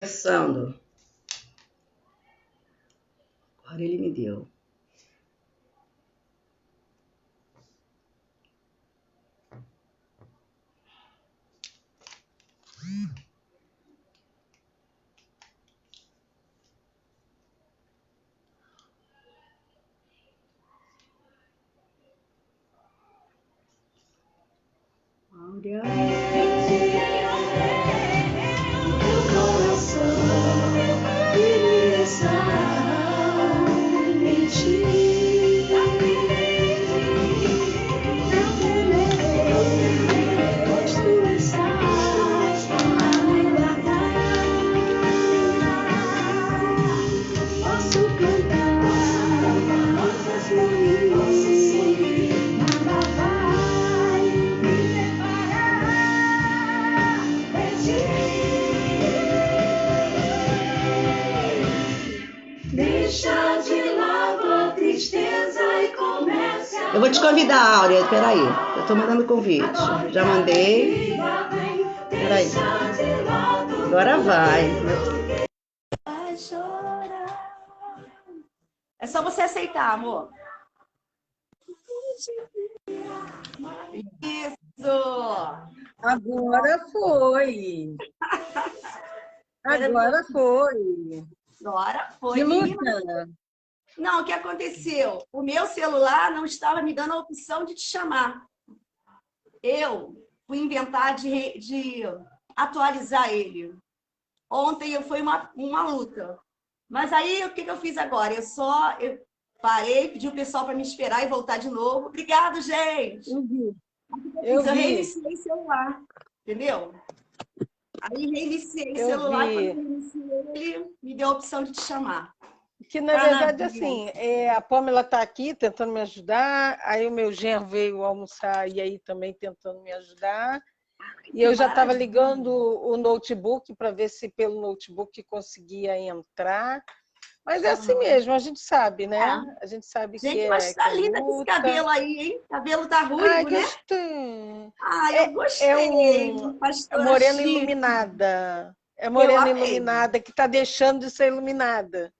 Começando. Agora ele me deu. Áurea. Meu coração ele está em ti. Tu estás a me guardar. Posso cantar nossas manias, nada vai me separar de ti. Deixa de lado a tristeza e comece a... Eu vou te convidar, Áurea, peraí. Eu tô mandando convite. Já mandei. Peraí. Agora vai. Vai chorar. É só você aceitar, amor. Isso! Agora foi. Agora foi. Agora foi. Que luta. Não, o que aconteceu? O meu celular não estava me dando a opção de te chamar. Eu fui inventar de atualizar ele. Ontem foi uma luta. Mas aí, o que eu fiz agora? Eu parei, pedi o pessoal para me esperar e voltar de novo. Obrigado, gente! Eu reiniciei o celular, entendeu? Aí reiniciei o celular e quando reiniciei ele, me deu a opção de te chamar. Que, na verdade, assim, a Pamela está aqui tentando me ajudar, aí o meu genro veio almoçar e aí também tentando me ajudar. E eu já estava ligando o notebook para ver se pelo notebook conseguia entrar. Mas é assim mesmo, a gente sabe, né? A gente sabe que é. Mas tá linda com esse cabelo aí, hein? O cabelo tá ruivo, né? Gostei. Eu gostei. É morena iluminada. É morena iluminada que está deixando de ser iluminada.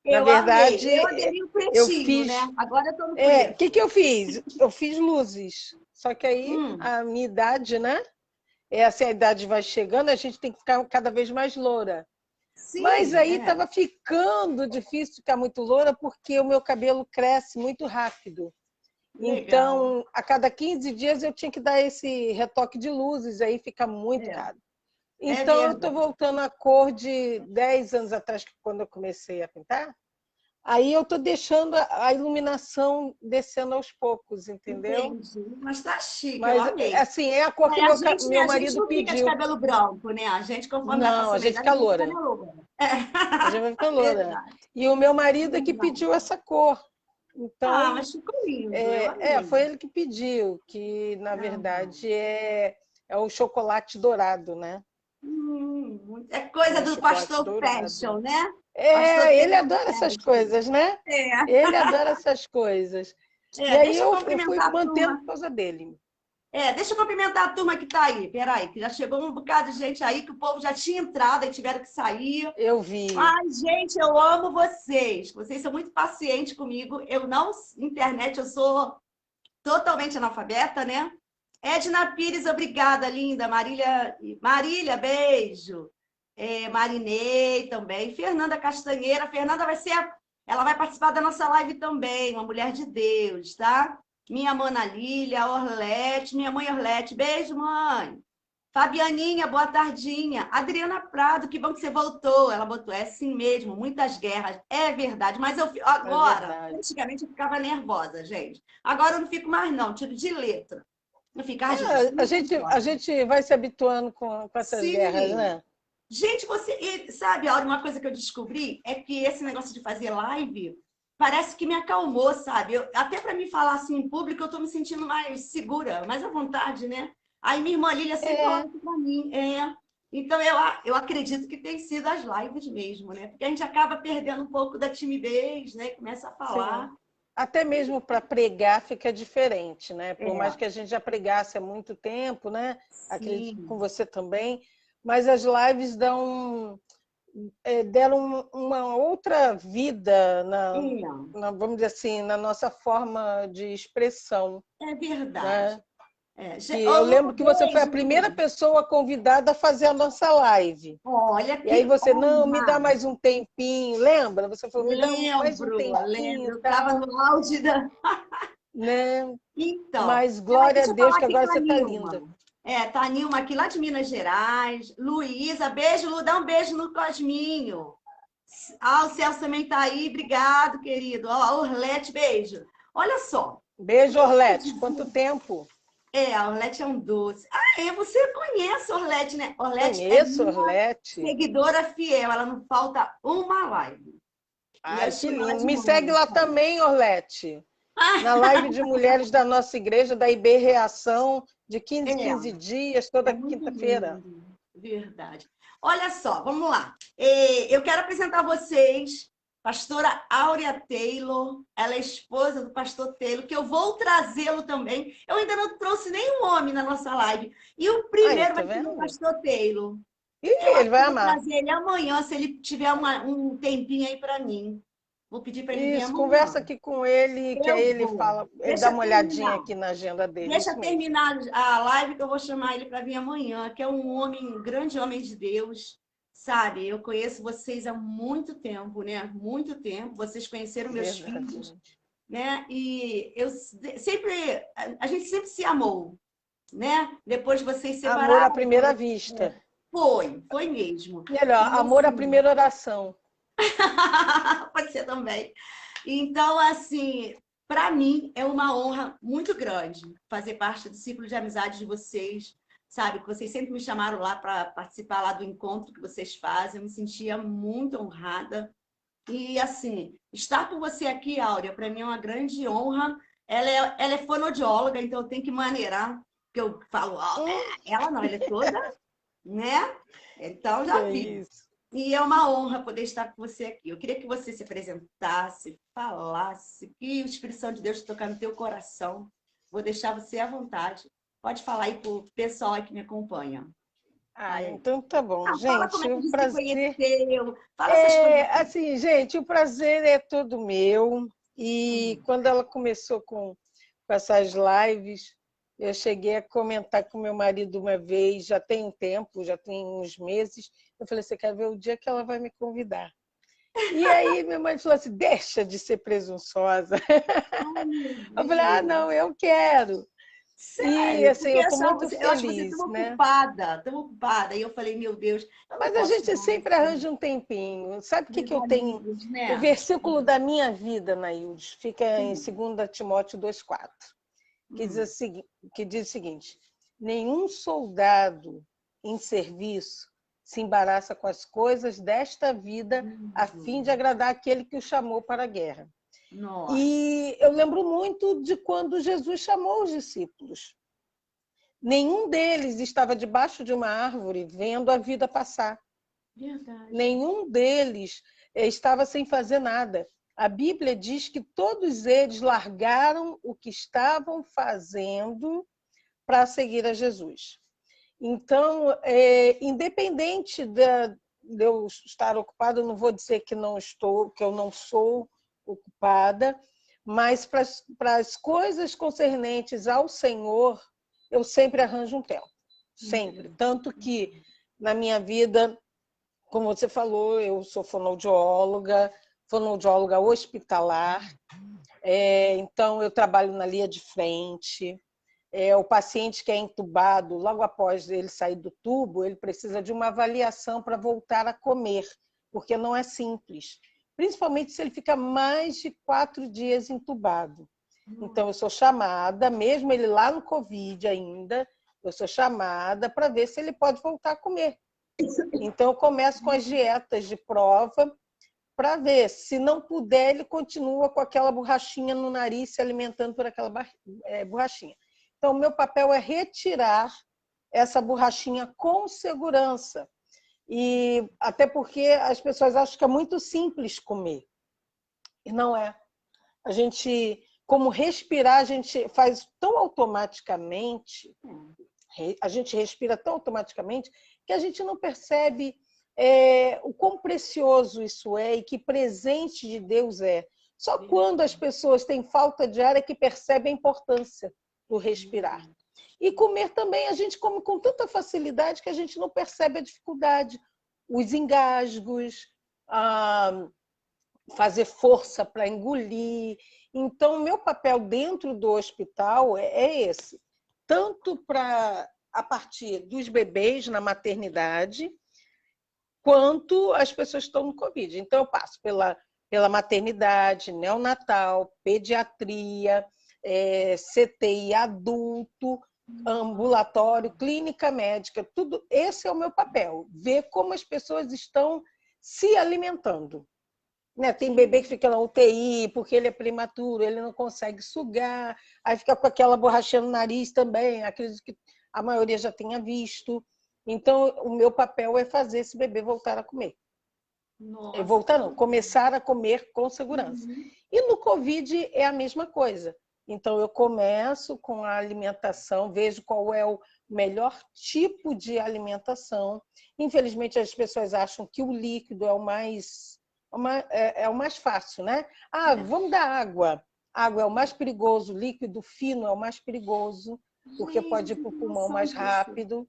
Na verdade, eu aderi o pretinho, eu fiz, né? Agora eu tô no preto. O que eu fiz? Eu fiz luzes. Só que aí a minha idade, né? Essa idade vai chegando, a gente tem que ficar cada vez mais loura. Sim, mas aí estava ficando difícil ficar muito loura porque o meu cabelo cresce muito rápido. Legal. Então, a cada 15 dias eu tinha que dar esse retoque de luzes, aí fica muito caro. Então, eu estou voltando à cor de 10 anos atrás, quando eu comecei a pintar. Aí eu estou deixando a iluminação descendo aos poucos, entendeu? Entendi. Mas tá chique, mas, eu amei. Assim, é a cor que meu marido pediu. A gente não fica de cabelo branco, né? A gente, conforme não, a gente fica loura. A gente vai ficar loura. E o meu marido é que pediu essa cor. Então, mas ficou lindo. Foi ele que pediu, que na verdade é o chocolate dourado, né? É coisa do pastor fashion, né? Ele adora essas coisas, né? Ele adora essas coisas. E aí eu fui mantendo por causa dele. Deixa eu cumprimentar a turma que está aí. Peraí, que já chegou um bocado de gente aí, que o povo já tinha entrado e tiveram que sair. Eu vi. Ai, gente, eu amo vocês. Vocês são muito pacientes comigo. Internet, eu sou totalmente analfabeta, né? Edna Pires, obrigada, linda. Marília, beijo. Marinei também. Fernanda Castanheira. Fernanda ela vai participar da nossa live também, uma mulher de Deus, tá? Minha Mana Lília, Orlete, minha mãe Orlete. Beijo, mãe. Fabianinha, boa tardinha. Adriana Prado, que bom que você voltou. Ela botou, é assim mesmo, muitas guerras. É verdade, mas agora, antigamente eu ficava nervosa, gente. Agora eu não fico mais, não, tiro de letra. Não fica, a gente vai se habituando com essas guerras, né? Gente, sabe, uma coisa que eu descobri é que esse negócio de fazer live parece que me acalmou, sabe? Até para me falar assim em público, eu estou me sentindo mais segura, mais à vontade, né? Aí minha irmã Lília sempre fala isso para mim. Então, eu acredito que tem sido as lives mesmo, né? Porque a gente acaba perdendo um pouco da timidez, né? E começa a falar. Sim. Até mesmo para pregar fica diferente, né? Por mais que a gente já pregasse há muito tempo, né? Sim. Acredito com você também. Mas as lives deram uma outra vida, vamos dizer assim, na nossa forma de expressão. É verdade. Né? Eu lembro que você foi a primeira pessoa convidada a fazer a nossa live. Olha, e aí você, não, me dá mais um tempinho. Lembra? Você falou, me dá mais um tempinho. Lembro. Eu estava no auge da... Né? Então, mas glória a Deus que agora você está Nilma. linda. Tá a Nilma aqui lá de Minas Gerais. Luísa, beijo, Lu, dá um beijo no Cosminho. O Celso também está aí, obrigado, querido. A Orlete, beijo. Olha só. Beijo, Orlete. Quanto tempo? A Orlete é um doce. Você conhece a Orlete, né? Orlete Conheço, Orlete. Seguidora fiel, ela não falta uma live. Ai, que lindo. Me segue lá também, Orlete. Na live de mulheres da nossa igreja, da IB Reação, de 15 em 15 dias, toda quinta-feira. Verdade. Olha só, vamos lá. Eu quero apresentar a vocês pastora Áurea Taylor, ela é esposa do pastor Taylor, que eu vou trazê-lo também. Eu ainda não trouxe nenhum homem na nossa live. E o primeiro vai ser o pastor Taylor. Ele vai amar. Vou trazer ele amanhã, se ele tiver um tempinho aí para mim. Vou pedir para ele vir amanhã. Conversa aqui com ele, que aí ele fala, ele dá uma olhadinha aqui na agenda dele. Deixa terminar a live que eu vou chamar ele para vir amanhã, que é um grande homem de Deus. Sabe, eu conheço vocês há muito tempo, né? Muito tempo. Vocês conheceram meus filhos, né? E a gente sempre se amou, né? Depois de vocês separaram. Amor à primeira vista. Foi mesmo. Melhor, amor à primeira oração. Pode ser também. Então, assim, para mim é uma honra muito grande fazer parte do ciclo de amizade de vocês. Sabe, que vocês sempre me chamaram lá para participar lá do encontro que vocês fazem. Eu me sentia muito honrada. E, assim, estar com você aqui, Áurea, para mim é uma grande honra. Ela é fonoaudióloga, então eu tenho que maneirar, porque eu falo, ela não, ela é toda, né? Então, já vi. E é uma honra poder estar com você aqui. Eu queria que você se apresentasse, falasse, que o Espírito Santo de Deus tocar no teu coração. Vou deixar você à vontade. Pode falar aí para o pessoal aí que me acompanha. Então tá bom, gente. Fala como é que você conheceu. Fala essas coisas. Assim, gente, o prazer é todo meu. E quando ela começou com essas lives, eu cheguei a comentar com meu marido uma vez, já tem um tempo, já tem uns meses. Eu falei, você quer ver o dia que ela vai me convidar? E aí minha mãe falou assim, deixa de ser presunçosa. Eu falei, não, eu quero. Sério? E assim, eu estou muito feliz. Eu acho que você estava ocupada. E eu falei, meu Deus. Mas a gente sempre arranja um tempinho. Sabe o que eu tenho? Né? O versículo da minha vida, Naildes, fica em 2 Timóteo 2,4, que diz o seguinte: nenhum soldado em serviço se embaraça com as coisas desta vida a fim de agradar aquele que o chamou para a guerra. Nossa. E eu lembro muito de quando Jesus chamou os discípulos. Nenhum deles estava debaixo de uma árvore vendo a vida passar. Verdade. Nenhum deles estava sem fazer nada. A Bíblia diz que todos eles largaram o que estavam fazendo para seguir a Jesus. Então, independente de eu estar ocupada, eu não vou dizer que eu não sou ocupada, mas para as coisas concernentes ao Senhor, eu sempre arranjo um tempo, sempre. Tanto que na minha vida, como você falou, eu sou fonoaudióloga hospitalar, então eu trabalho na linha de frente. O paciente que é entubado, logo após ele sair do tubo, ele precisa de uma avaliação para voltar a comer, porque não é simples. Principalmente se ele fica mais de 4 dias entubado. Então, eu sou chamada, mesmo ele lá no Covid ainda, eu sou chamada para ver se ele pode voltar a comer. Então, eu começo com as dietas de prova para ver. Se não puder, ele continua com aquela borrachinha no nariz, se alimentando por aquela borrachinha. Então, o meu papel é retirar essa borrachinha com segurança. E até porque as pessoas acham que é muito simples comer. E não é. A gente, como respirar, a gente faz tão automaticamente, a gente respira tão automaticamente que a gente não percebe o quão precioso isso é e que presente de Deus é. Só quando as pessoas têm falta de ar é que percebem a importância do respirar. E comer também, a gente come com tanta facilidade que a gente não percebe a dificuldade, os engasgos, fazer força para engolir. Então, meu papel dentro do hospital é esse, tanto para a partir dos bebês na maternidade, quanto as pessoas que estão no Covid. Então, eu passo pela maternidade, neonatal, pediatria, CTI adulto, ambulatório, clínica médica, tudo. Esse é o meu papel, ver como as pessoas estão se alimentando. Né? Tem bebê que fica na UTI porque ele é prematuro, ele não consegue sugar, aí fica com aquela borrachinha no nariz também, acredito que a maioria já tenha visto. Então, o meu papel é fazer esse bebê voltar a comer. Nossa. Voltar não, começar a comer com segurança. E no Covid é a mesma coisa. Então, eu começo com a alimentação, vejo qual é o melhor tipo de alimentação. Infelizmente, as pessoas acham que o líquido é o mais fácil, né? Vamos dar água. Água é o mais perigoso, líquido fino é o mais perigoso, porque pode ir para o pulmão mais rápido.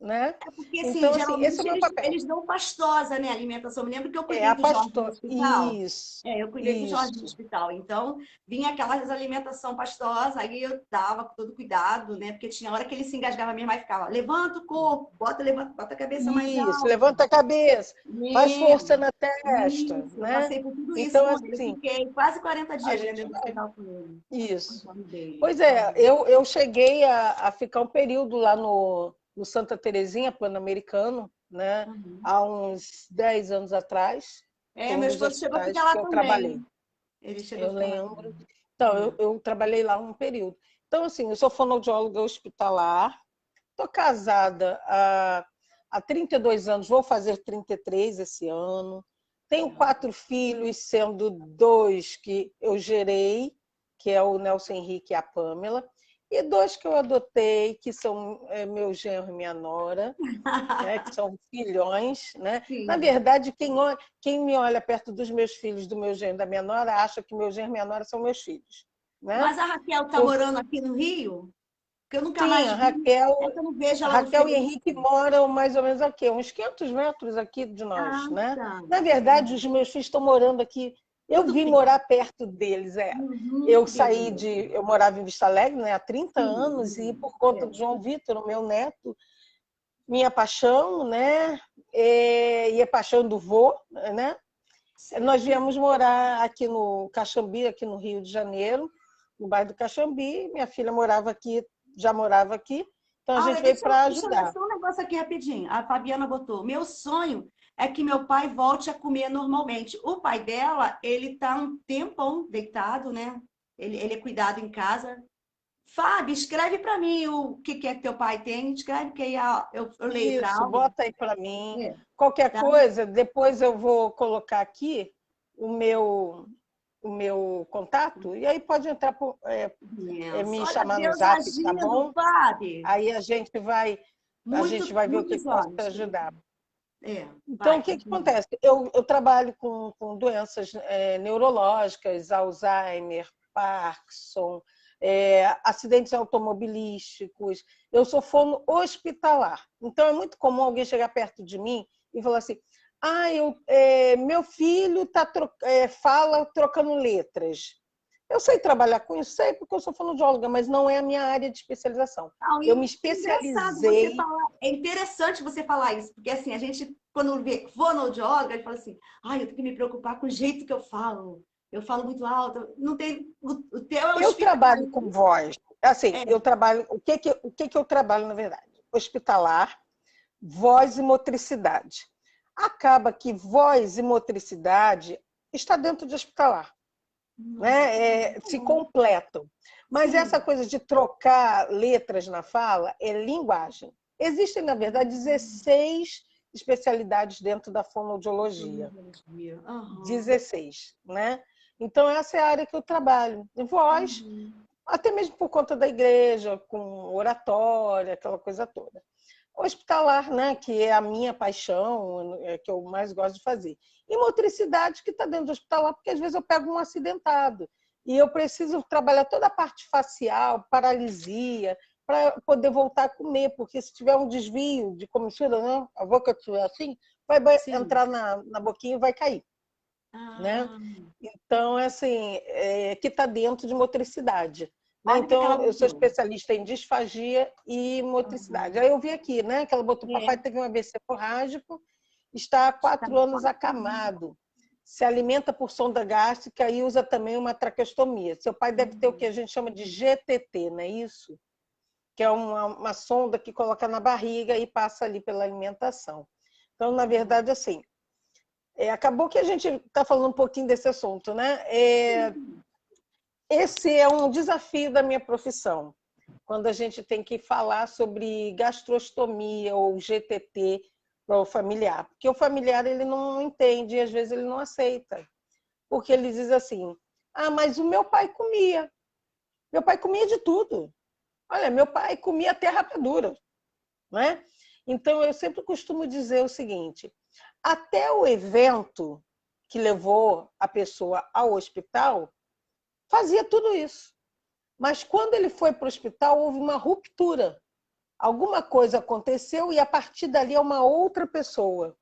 Né? É porque, assim, então, geralmente esse é o meu papel. eles dão pastosa, né? A alimentação. Eu me lembro que eu cuidei do Jorge no hospital. Isso. Eu cuidei do Jorge no hospital. Então, vinha aquelas alimentação pastosa, aí eu dava com todo cuidado, né? Porque tinha hora que ele se engasgava mesmo, aí ficava, levanta o corpo, bota a cabeça mais alta. Isso, levanta a cabeça, faz força na testa. Isso, né? Eu passei por tudo isso então, com ele. assim, Eu fiquei quase 40 dias dentro dentro do hospital com ele. Isso. Pois é, eu cheguei a ficar um período lá no Santa Terezinha, Pan-Americano, né? Há uns 10 anos atrás. Meu esposo chegou a ficar lá também. Trabalhei. Ele chegou eu lembro. Então, eu trabalhei lá um período. Então, assim, eu sou fonoaudióloga hospitalar, estou casada há 32 anos, vou fazer 33 esse ano. Tenho 4 filhos, sendo 2 que eu gerei, que é o Nelson Henrique e a Pamela, e 2 que eu adotei, que são meu genro e minha nora, né, que são filhões. Né? Na verdade, quem me olha perto dos meus filhos, do meu genro e da minha nora, acha que meu genro e minha nora são meus filhos. Né? Mas a Raquel está morando aqui no Rio? Porque eu nunca mais vi. Raquel, eu não vejo ela Raquel e Henrique moram mais ou menos aqui, uns 500 metros aqui de nós. Né? Tá. Na verdade, os meus filhos estão morando aqui. Eu vim morar perto deles. Eu morava em Vista Alegre, né, há 30 anos, e por conta de João Vitor, o meu neto, minha paixão, né, e a paixão do vô, né, nós viemos morar aqui no Caxambi, aqui no Rio de Janeiro, no bairro do Caxambi. Minha filha já morava aqui, então a gente veio para ajudar. Deixa eu ver só um negócio aqui rapidinho. A Fabiana botou: meu sonho é que meu pai volte a comer normalmente. O pai dela, ele está um tempão deitado, né? Ele é cuidado em casa. Fábio, escreve para mim o que é que teu pai tem. Escreve que aí eu leio para ela. Bota aí para mim. Qualquer coisa, depois eu vou colocar aqui o meu contato, e aí pode entrar me chamar no Zap, tá bom? Fábio. Aí a gente vai ver o que pode ajudar. Então, o que acontece? Eu trabalho com doenças neurológicas, Alzheimer, Parkinson, acidentes automobilísticos. Eu sou fono hospitalar. Então, é muito comum alguém chegar perto de mim e falar assim: meu filho fala trocando letras. Eu sei trabalhar com isso, sei, porque eu sou fonoaudióloga, mas não é a minha área de especialização. Eu me especializei... É interessante você falar isso, porque assim, a gente, quando vê fonoaudióloga, a gente fala assim: eu tenho que me preocupar com o jeito que eu falo. Eu falo muito alto. Não tem... O teu é Eu trabalho com voz. Assim, eu trabalho... O que eu trabalho, na verdade? Hospitalar, voz e motricidade. Acaba que voz e motricidade está dentro de hospitalar. Né? Se completam. Mas essa coisa de trocar letras na fala é linguagem. Existem, na verdade, 16 especialidades dentro da fonoaudiologia. 16, né? Então, essa é a área que eu trabalho. Voz, até mesmo por conta da igreja, com oratória, aquela coisa toda. hospitalar, né? Que é a minha paixão, é que eu mais gosto de fazer. E motricidade, que está dentro do hospitalar, porque às vezes eu pego um acidentado e eu preciso trabalhar toda a parte facial, paralisia, para poder voltar a comer, porque se tiver um desvio de comissura, né? A boca estiver assim, vai entrar na boquinha e vai cair. Né? Então, assim, que está dentro de motricidade. Né? Então, eu sou especialista em disfagia e motricidade. Aí eu vi aqui, né, que ela botou, papai teve um AVC hemorrágico, está há 4 anos acamado, se alimenta por sonda gástrica e usa também uma traqueostomia. Seu pai deve ter o que a gente chama de GTT, não é isso? Que é uma sonda que coloca na barriga e passa ali pela alimentação. Então, na verdade, assim, acabou que a gente está falando um pouquinho desse assunto, né? Esse é um desafio da minha profissão, quando a gente tem que falar sobre gastrostomia ou GTT para o familiar, porque o familiar ele não entende e às vezes ele não aceita, porque ele diz assim: ah, mas o meu pai comia de tudo. Olha, meu pai comia terra dura, né? Então eu sempre costumo dizer o seguinte: até o evento que levou a pessoa ao hospital fazia tudo isso. Mas quando ele foi para o hospital, houve uma ruptura. Alguma coisa aconteceu e a partir dali é uma outra pessoa.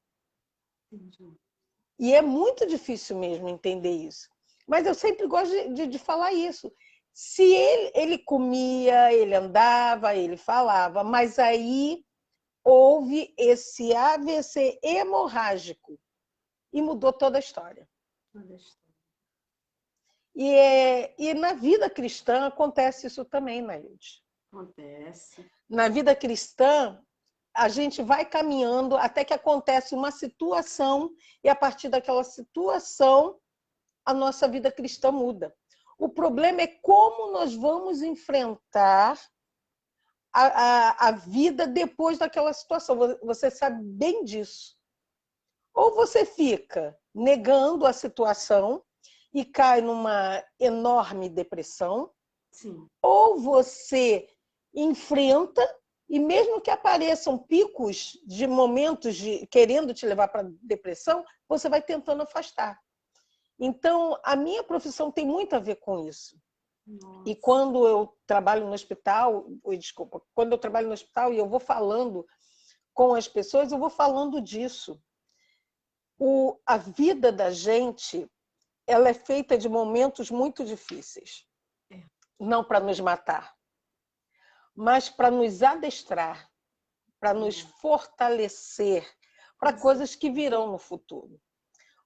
Entendi. E é muito difícil mesmo entender isso. Mas eu sempre gosto de falar isso. Se ele comia, ele andava, ele falava, mas aí houve esse AVC hemorrágico e mudou toda a história. E na vida cristã acontece isso também, Nailde. Acontece. Na vida cristã, a gente vai caminhando até que acontece uma situação e a partir daquela situação a nossa vida cristã muda. O problema é como nós vamos enfrentar a vida depois daquela situação. Você sabe bem disso. Ou você fica negando a situação e cai numa enorme depressão, sim, ou você enfrenta e mesmo que apareçam picos de momentos querendo te levar para a depressão, você vai tentando afastar. Então, a minha profissão tem muito a ver com isso. Nossa. E quando eu trabalho no hospital, quando eu trabalho no hospital e eu vou falando com as pessoas, eu vou falando disso. A vida da gente, ela é feita de momentos muito difíceis. Não para nos matar, mas para nos adestrar, para nos fortalecer para coisas que virão no futuro.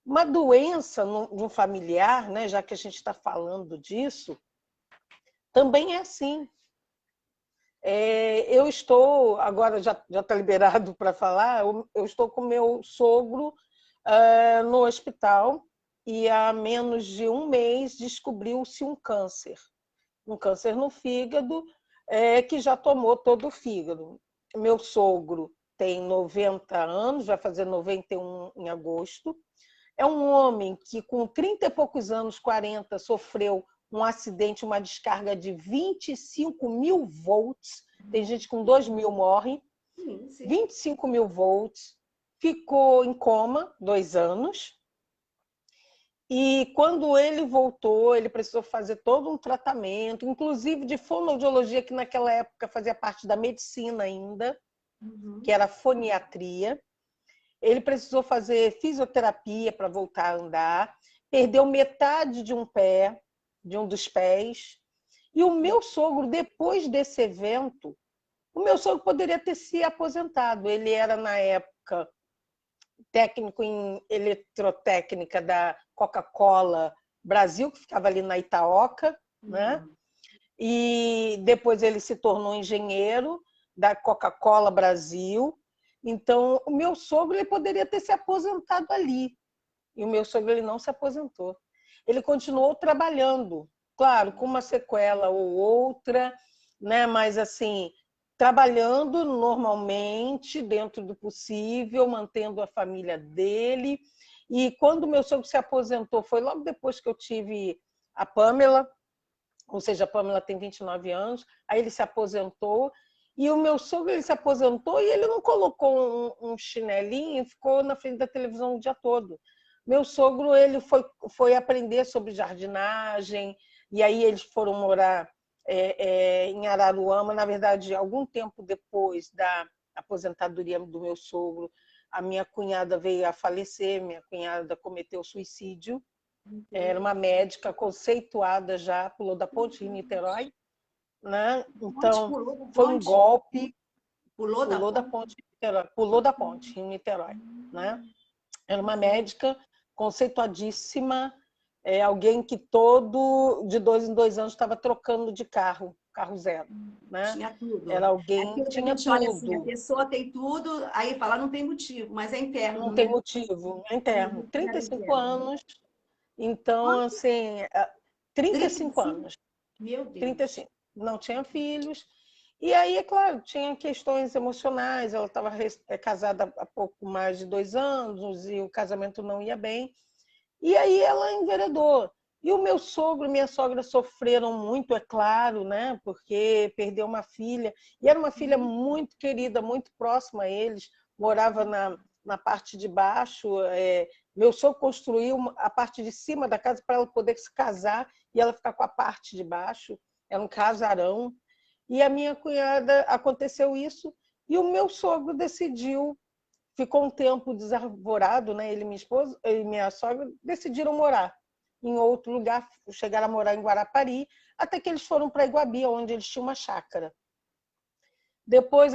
Uma doença de um familiar, né, já que a gente está falando disso, também é assim. Eu estou, agora já está liberado para falar, eu estou com meu sogro no hospital e há menos de um mês descobriu-se um câncer no fígado, que já tomou todo o fígado. Meu sogro tem 90 anos, vai fazer 91 em agosto. É um homem que, com 30 e poucos anos, 40, sofreu um acidente, uma descarga de 25 mil volts. Tem gente com 2 mil morre. 25 mil volts. Ficou em coma 2 anos. E quando ele voltou, ele precisou fazer todo um tratamento, inclusive de fonoaudiologia, que naquela época fazia parte da medicina ainda, que era foniatria. Ele precisou fazer fisioterapia para voltar a andar, perdeu metade de um pé, de um dos pés. E o meu sogro, depois desse evento, o meu sogro poderia ter se aposentado. Ele era, na época, técnico em eletrotécnica da Coca-Cola Brasil, que ficava ali na Itaoca, né? E depois ele se tornou engenheiro da Coca-Cola Brasil. Então, o meu sogro ele poderia ter se aposentado ali. E o meu sogro ele não se aposentou. Ele continuou trabalhando, claro, com uma sequela ou outra, né? Mas assim, trabalhando normalmente, dentro do possível, mantendo a família dele. E quando o meu sogro se aposentou, foi logo depois que eu tive a Pamela, ou seja, a Pamela tem 29 anos, aí ele se aposentou E o meu sogro, ele se aposentou e ele não colocou um chinelinho e ficou na frente da televisão o dia todo. Meu sogro, ele foi aprender sobre jardinagem, e aí eles foram morar em Araruama. Na verdade, algum tempo depois da aposentadoria do meu sogro, a minha cunhada veio a falecer, minha cunhada cometeu suicídio. Era uma médica conceituada já, pulou da ponte em Niterói, né? Então, foi um golpe. Pulou da ponte em Niterói, pulou da ponte em Niterói, né? Era uma médica conceituadíssima, alguém que de 2 em 2 anos estava trocando de carro zero, né? Tinha tudo. Era alguém que tinha tudo. Olha assim, a pessoa tem tudo, aí fala não tem motivo, mas é interno. Não tem motivo, é interno. 35 anos, então, assim, 35 anos. Meu Deus. 35. Não tinha filhos. E aí, é claro, tinha questões emocionais. Ela estava casada há pouco mais de 2 anos e o casamento não ia bem. E aí ela enveredou. E o meu sogro e minha sogra sofreram muito, é claro, né? Porque perdeu uma filha. E era uma filha muito querida, muito próxima a eles. Morava na parte de baixo. Meu sogro construiu a parte de cima da casa para ela poder se casar e ela ficar com a parte de baixo. Era um casarão. E a minha cunhada, aconteceu isso, e o meu sogro decidiu, ficou um tempo desarvorado, né? Ele e minha esposa e minha sogra decidiram morar em outro lugar, chegaram a morar em Guarapari, até que eles foram para Iguabi, onde eles tinham uma chácara. Depois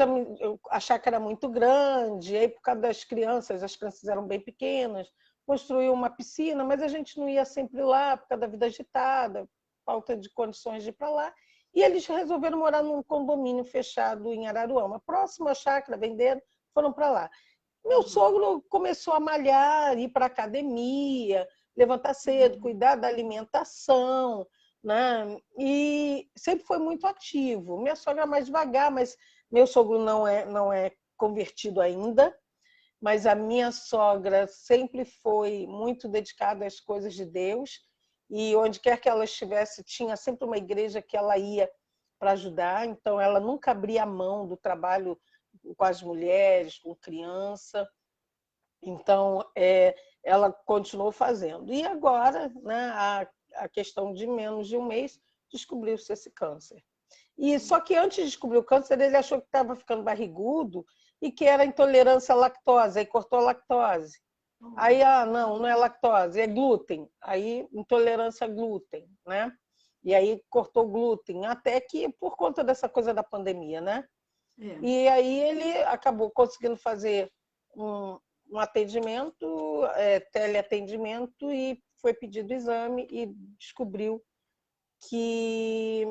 a chácara era muito grande, e aí por causa das crianças, as crianças eram bem pequenas, construiu uma piscina, mas a gente não ia sempre lá, por causa da vida agitada, falta de condições de ir para lá. E eles resolveram morar num condomínio fechado em Araruama. Próximo à chácara, venderam, foram para lá. Meu sogro começou a malhar, ir para a academia, levantar cedo, cuidar da alimentação, né? E sempre foi muito ativo. Minha sogra é mais devagar, mas meu sogro não é convertido ainda, mas a minha sogra sempre foi muito dedicada às coisas de Deus, e onde quer que ela estivesse, tinha sempre uma igreja que ela ia para ajudar, então ela nunca abria mão do trabalho com as mulheres, com criança, então ela continuou fazendo. E agora, né, a questão de menos de um mês, descobriu-se esse câncer. E só que antes de descobrir o câncer, ele achou que estava ficando barrigudo e que era intolerância à lactose, aí cortou a lactose. Aí, não é lactose, é glúten. Aí, intolerância a glúten, né? E aí cortou o glúten, até que por conta dessa coisa da pandemia, né? E aí ele acabou conseguindo fazer um atendimento, teleatendimento, e foi pedido o exame e descobriu que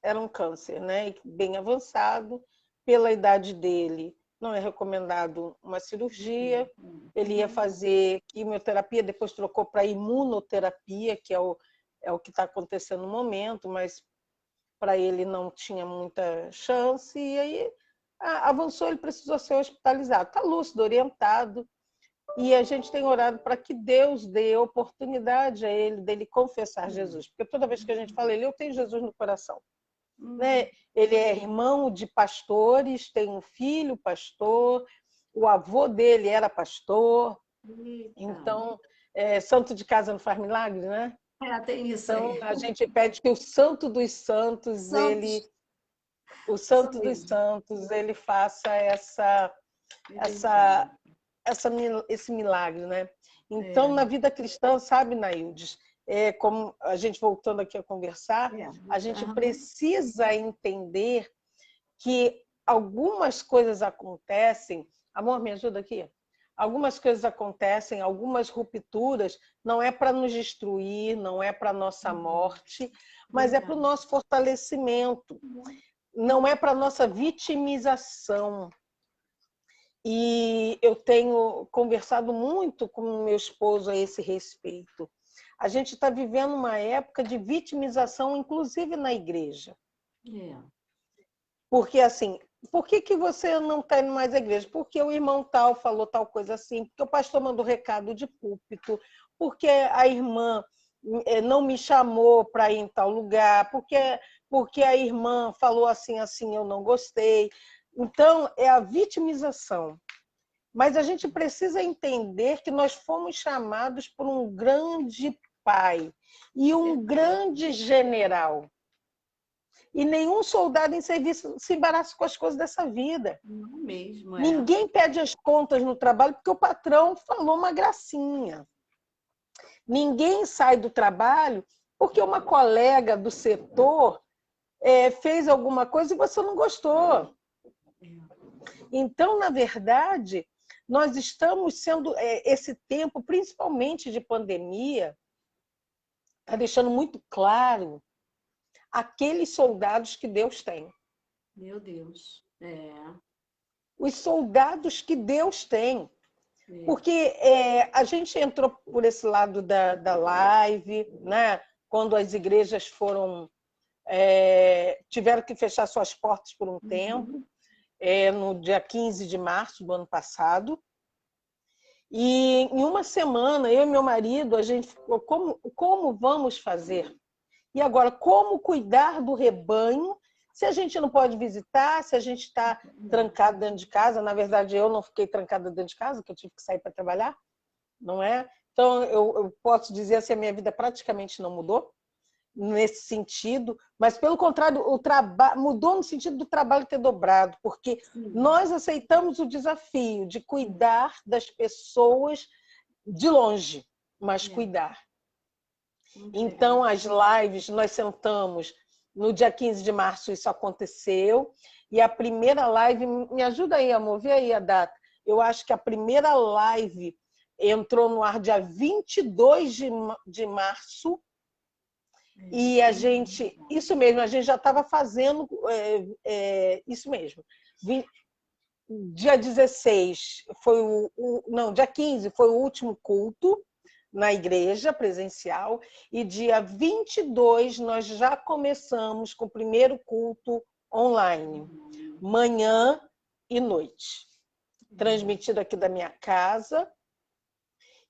era um câncer, né? Bem avançado. Pela idade dele, não é recomendado uma cirurgia. Ele ia fazer quimioterapia, depois trocou para imunoterapia, que é o que está acontecendo no momento, mas para ele não tinha muita chance. E aí avançou, ele precisou ser hospitalizado. Está lúcido, orientado. E a gente tem orado para que Deus dê oportunidade a ele, dele confessar Jesus. Porque toda vez que a gente fala ele, eu tenho Jesus no coração. Né? Ele é irmão de pastores, tem um filho pastor, o avô dele era pastor. Então, santo de casa não faz milagre, né? Tem isso então, aí. A gente pede que o santo dos santos, ele faça esse milagre, né? Então, na vida cristã, sabe, Naildes, como a gente voltando aqui a conversar, a gente precisa entender que algumas coisas acontecem. Amor, me ajuda aqui? Algumas coisas acontecem, algumas rupturas, não é para nos destruir, não é para a nossa morte, mas é para o nosso fortalecimento, não é para a nossa vitimização. E eu tenho conversado muito com meu esposo a esse respeito. A gente está vivendo uma época de vitimização, inclusive na igreja. Porque, assim, por que você não está indo mais à igreja? Porque o irmão tal falou tal coisa assim, porque o pastor mandou recado de púlpito, porque a irmã não me chamou para ir em tal lugar, porque porque a irmã falou assim, assim, eu não gostei. Então, é a vitimização. Mas a gente precisa entender que nós fomos chamados por um grande pai e um grande general. E nenhum soldado em serviço se embaraça com as coisas dessa vida. Não mesmo, é. Ninguém pede as contas no trabalho porque o patrão falou uma gracinha. Ninguém sai do trabalho porque uma colega do setor fez alguma coisa e você não gostou. Então, na verdade, nós estamos sendo... esse tempo, principalmente de pandemia, está deixando muito claro aqueles soldados que Deus tem. Meu Deus. Os soldados que Deus tem. Porque a gente entrou por esse lado da live, né? Quando as igrejas tiveram que fechar suas portas por um tempo, no dia 15 de março do ano passado. E em uma semana, eu e meu marido, a gente ficou, como vamos fazer? E agora, como cuidar do rebanho se a gente não pode visitar, se a gente está trancado dentro de casa? Na verdade, eu não fiquei trancada dentro de casa, porque eu tive que sair para trabalhar, não é? Então, eu posso dizer assim, a minha vida praticamente não mudou nesse sentido, mas, pelo contrário, mudou no sentido do trabalho ter dobrado, porque nós aceitamos o desafio de cuidar das pessoas de longe, mas cuidar. Então, as lives, nós sentamos no dia 15 de março, isso aconteceu, e a primeira live, me ajuda aí, amor, vê aí a data. Eu acho que a primeira live entrou no ar dia 22 de março, e a gente, isso mesmo, a gente já estava fazendo isso mesmo. Dia 16 foi dia 15 foi o último culto na igreja presencial, e dia 22 nós já começamos com o primeiro culto online, manhã e noite, transmitido aqui da minha casa.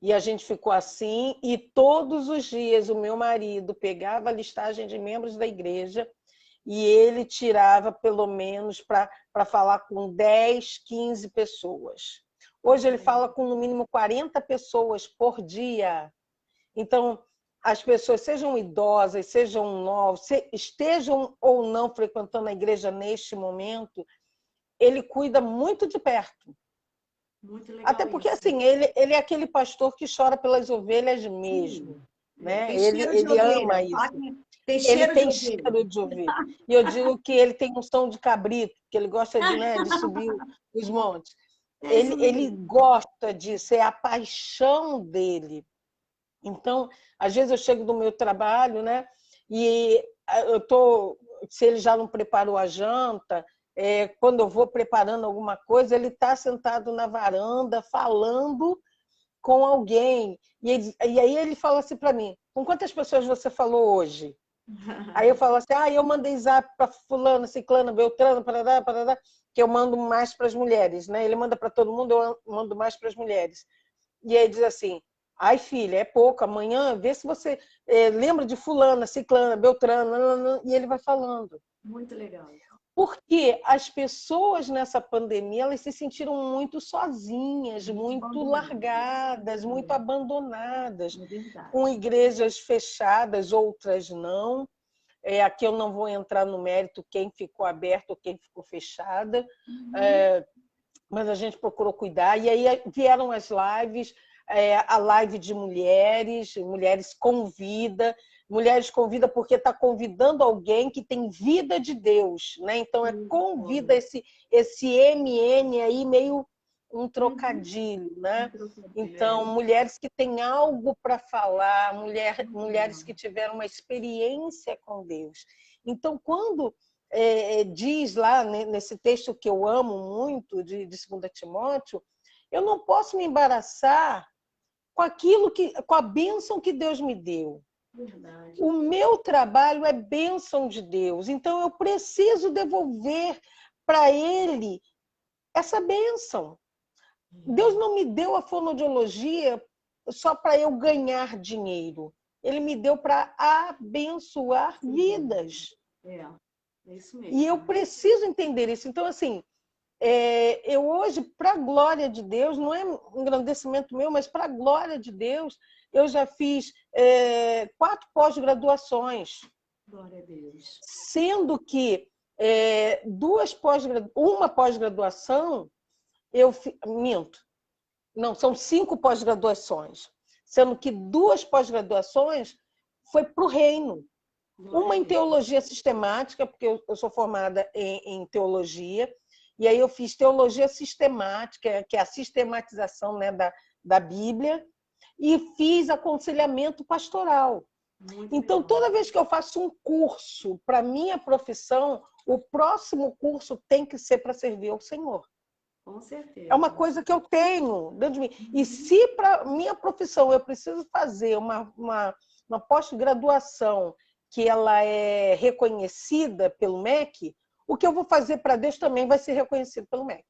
E a gente ficou assim, e todos os dias o meu marido pegava a listagem de membros da igreja e ele tirava pelo menos para falar com 10, 15 pessoas. Hoje ele fala com no mínimo 40 pessoas por dia. Então, as pessoas, sejam idosas, sejam novos, estejam ou não frequentando a igreja neste momento, ele cuida muito de perto. Muito legal. Até porque, assim, ele é aquele pastor que chora pelas ovelhas mesmo. Né? Ele ama isso. Ele tem cheiro de ovelha. E eu digo que ele tem um som de cabrito, que ele gosta de subir os montes. Ele gosta disso, é a paixão dele. Então, às vezes eu chego do meu trabalho, né? E se ele já não preparou a janta, quando eu vou preparando alguma coisa, ele está sentado na varanda falando com alguém. E aí ele fala assim para mim: com quantas pessoas você falou hoje? Aí eu falo assim: eu mandei zap para fulano, ciclano, beltrano, parará, que eu mando mais para as mulheres, né? Ele manda para todo mundo, eu mando mais para as mulheres. E aí diz assim: ai, filha, é pouco, amanhã vê se você lembra de fulana, ciclana, beltrano, e ele vai falando. Muito legal. Porque as pessoas nessa pandemia, elas se sentiram muito sozinhas, muito largadas, muito abandonadas, com igrejas fechadas, outras não. Aqui eu não vou entrar no mérito quem ficou aberto ou quem ficou fechada, mas a gente procurou cuidar. E aí vieram as lives, a live de mulheres convida, mulheres convida porque está convidando alguém que tem vida de Deus, né? Então convida esse MN aí meio um trocadilho, né? Então, mulheres que têm algo para falar, mulheres que tiveram uma experiência com Deus. Então, quando diz lá nesse texto que eu amo muito, de 2 Timóteo, eu não posso me embaraçar com a bênção que Deus me deu. Verdade. O meu trabalho é bênção de Deus, então eu preciso devolver para Ele essa bênção. Deus não me deu a fonoaudiologia só para eu ganhar dinheiro. Ele me deu para abençoar vidas. É isso mesmo. E eu preciso entender isso. Então, assim, eu hoje, para a glória de Deus, não é um engrandecimento meu, mas para a glória de Deus, eu já fiz 4 pós-graduações. Glória a Deus. Sendo que uma pós-graduação, minto, não, são 5 pós-graduações, sendo que 2 pós-graduações foi para o reino. Uma em teologia sistemática, porque eu sou formada em teologia, e aí eu fiz teologia sistemática, que é a sistematização, né, da Bíblia, e fiz aconselhamento pastoral. Então, toda vez que eu faço um curso para minha profissão, o próximo curso tem que ser para servir ao Senhor. Com certeza. É uma coisa que eu tenho dentro de mim. E se para minha profissão eu preciso fazer uma pós-graduação que ela é reconhecida pelo MEC, o que eu vou fazer para Deus também vai ser reconhecido pelo MEC.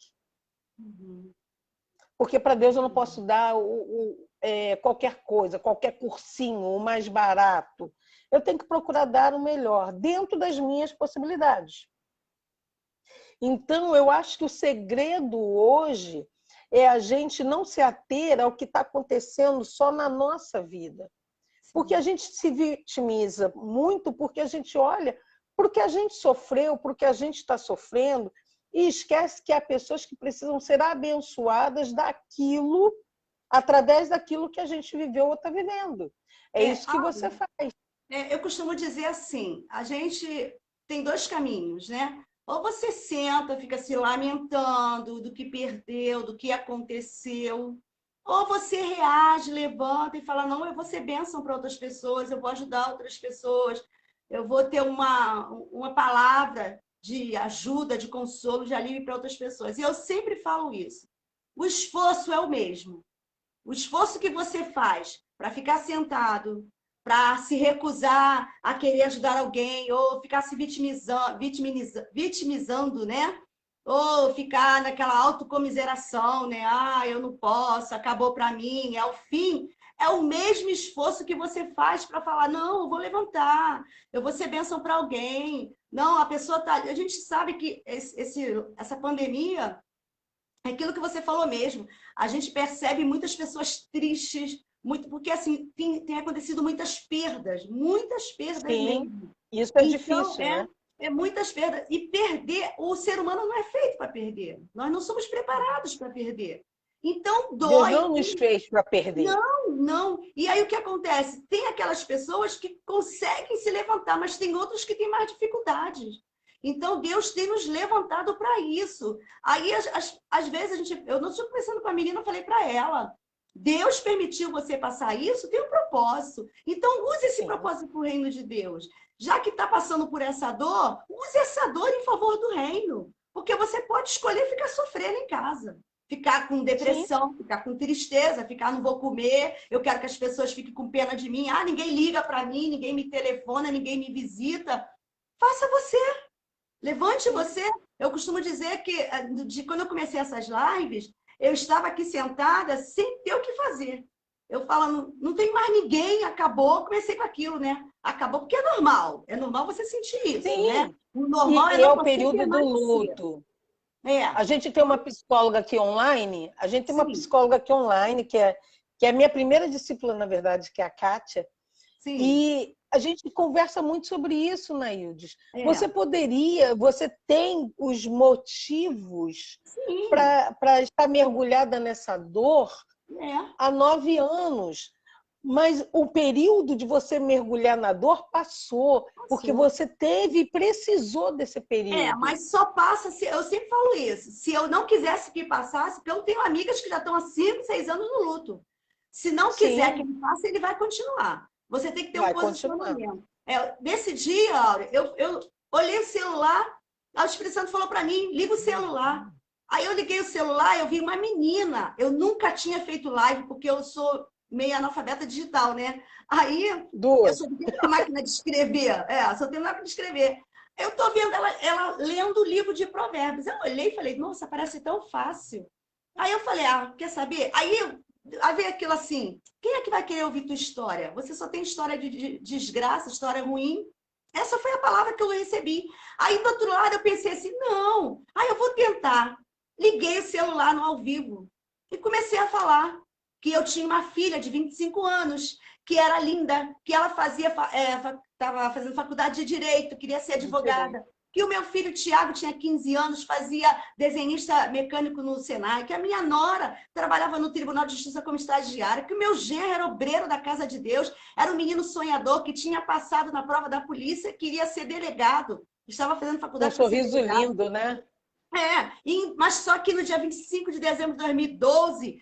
Porque para Deus eu não posso dar qualquer coisa, qualquer cursinho, o mais barato. Eu tenho que procurar dar o melhor, dentro das minhas possibilidades. Então, eu acho que o segredo hoje é a gente não se ater ao que está acontecendo só na nossa vida. Porque a gente se vitimiza muito, porque a gente olha para o que a gente sofreu, para o que a gente está sofrendo, e esquece que há pessoas que precisam ser abençoadas daquilo, através daquilo que a gente viveu ou está vivendo. É isso que você faz. Eu costumo dizer assim, a gente tem 2 caminhos, né? Ou você senta, fica se lamentando do que perdeu, do que aconteceu, ou você reage, levanta e fala, não, eu vou ser bênção para outras pessoas, eu vou ajudar outras pessoas, eu vou ter uma palavra de ajuda, de consolo, de alívio para outras pessoas. E eu sempre falo isso. O esforço é o mesmo. O esforço que você faz para ficar sentado, para se recusar a querer ajudar alguém, ou ficar se vitimizando, né? Ou ficar naquela autocomiseração, né? Ah, eu não posso, acabou para mim, é o fim. É o mesmo esforço que você faz para falar, não, eu vou levantar, eu vou ser bênção para alguém. Não, a pessoa tá. A gente sabe que essa pandemia é aquilo que você falou mesmo. A gente percebe muitas pessoas tristes, muito, porque assim tem acontecido muitas perdas mesmo. Isso é difícil, né? Muitas perdas. E perder, o ser humano não é feito para perder. Nós não somos preparados para perder. Então, dói. Deus não nos fez para perder. Não. E aí o que acontece? Tem aquelas pessoas que conseguem se levantar, mas tem outras que têm mais dificuldades. Então, Deus tem nos levantado para isso. Aí, às vezes, eu não estou conversando com a menina, eu falei para ela, Deus permitiu você passar isso, tem um propósito. Então, use esse propósito para o reino de Deus. Já que está passando por essa dor, use essa dor em favor do reino. Porque você pode escolher ficar sofrendo em casa. Ficar com depressão, ficar com tristeza, ficar não vou comer, eu quero que as pessoas fiquem com pena de mim. Ah, ninguém liga para mim, ninguém me telefona, ninguém me visita. Faça você. Levante você. Eu costumo dizer que quando eu comecei essas lives, eu estava aqui sentada sem ter o que fazer. Eu falo, não tem mais ninguém, acabou, comecei com aquilo, né? Acabou porque é normal você sentir isso, né? O normal é o período do luto. A gente tem uma psicóloga aqui online, que é a minha primeira discípula, na verdade, que é a Kátia. Sim. E a gente conversa muito sobre isso, Naildes. Você tem os motivos para estar mergulhada nessa dor há 9 anos. Mas o período de você mergulhar na dor passou, porque você teve e precisou desse período. Mas só passa, eu sempre falo isso, se eu não quisesse que passasse, porque eu tenho amigas que já estão há 5, 6 anos no luto. Se não quiser que ele passe, ele vai continuar. Você tem que ter um posicionamento. Nesse dia, Áurea, eu olhei o celular, o Espírito Santo falou para mim, liga o celular. Aí eu liguei o celular, eu vi uma menina, eu nunca tinha feito live, porque eu sou meio analfabeta digital, né? Aí eu só tenho uma máquina de escrever. Só tenho uma máquina de escrever. Eu tô vendo ela lendo o livro de Provérbios. Eu olhei e falei, nossa, parece tão fácil. Aí eu falei, quer saber? Aí veio aquilo assim, quem é que vai querer ouvir tua história? Você só tem história de desgraça, história ruim. Essa foi a palavra que eu recebi. Aí, do outro lado, eu pensei assim, não. Aí, eu vou tentar. Liguei o celular no ao vivo e comecei a falar que eu tinha uma filha de 25 anos, que era linda, que ela estava fazendo faculdade de Direito, queria ser advogada. Que o meu filho, Tiago, tinha 15 anos, fazia desenhista mecânico no Senai, que a minha nora trabalhava no Tribunal de Justiça como estagiária, que o meu genro era obreiro da Casa de Deus, era um menino sonhador que tinha passado na prova da polícia, queria ser delegado, estava fazendo Um faculdade para ser sorriso delegado. lindo, né? Mas só que no dia 25 de dezembro de 2012,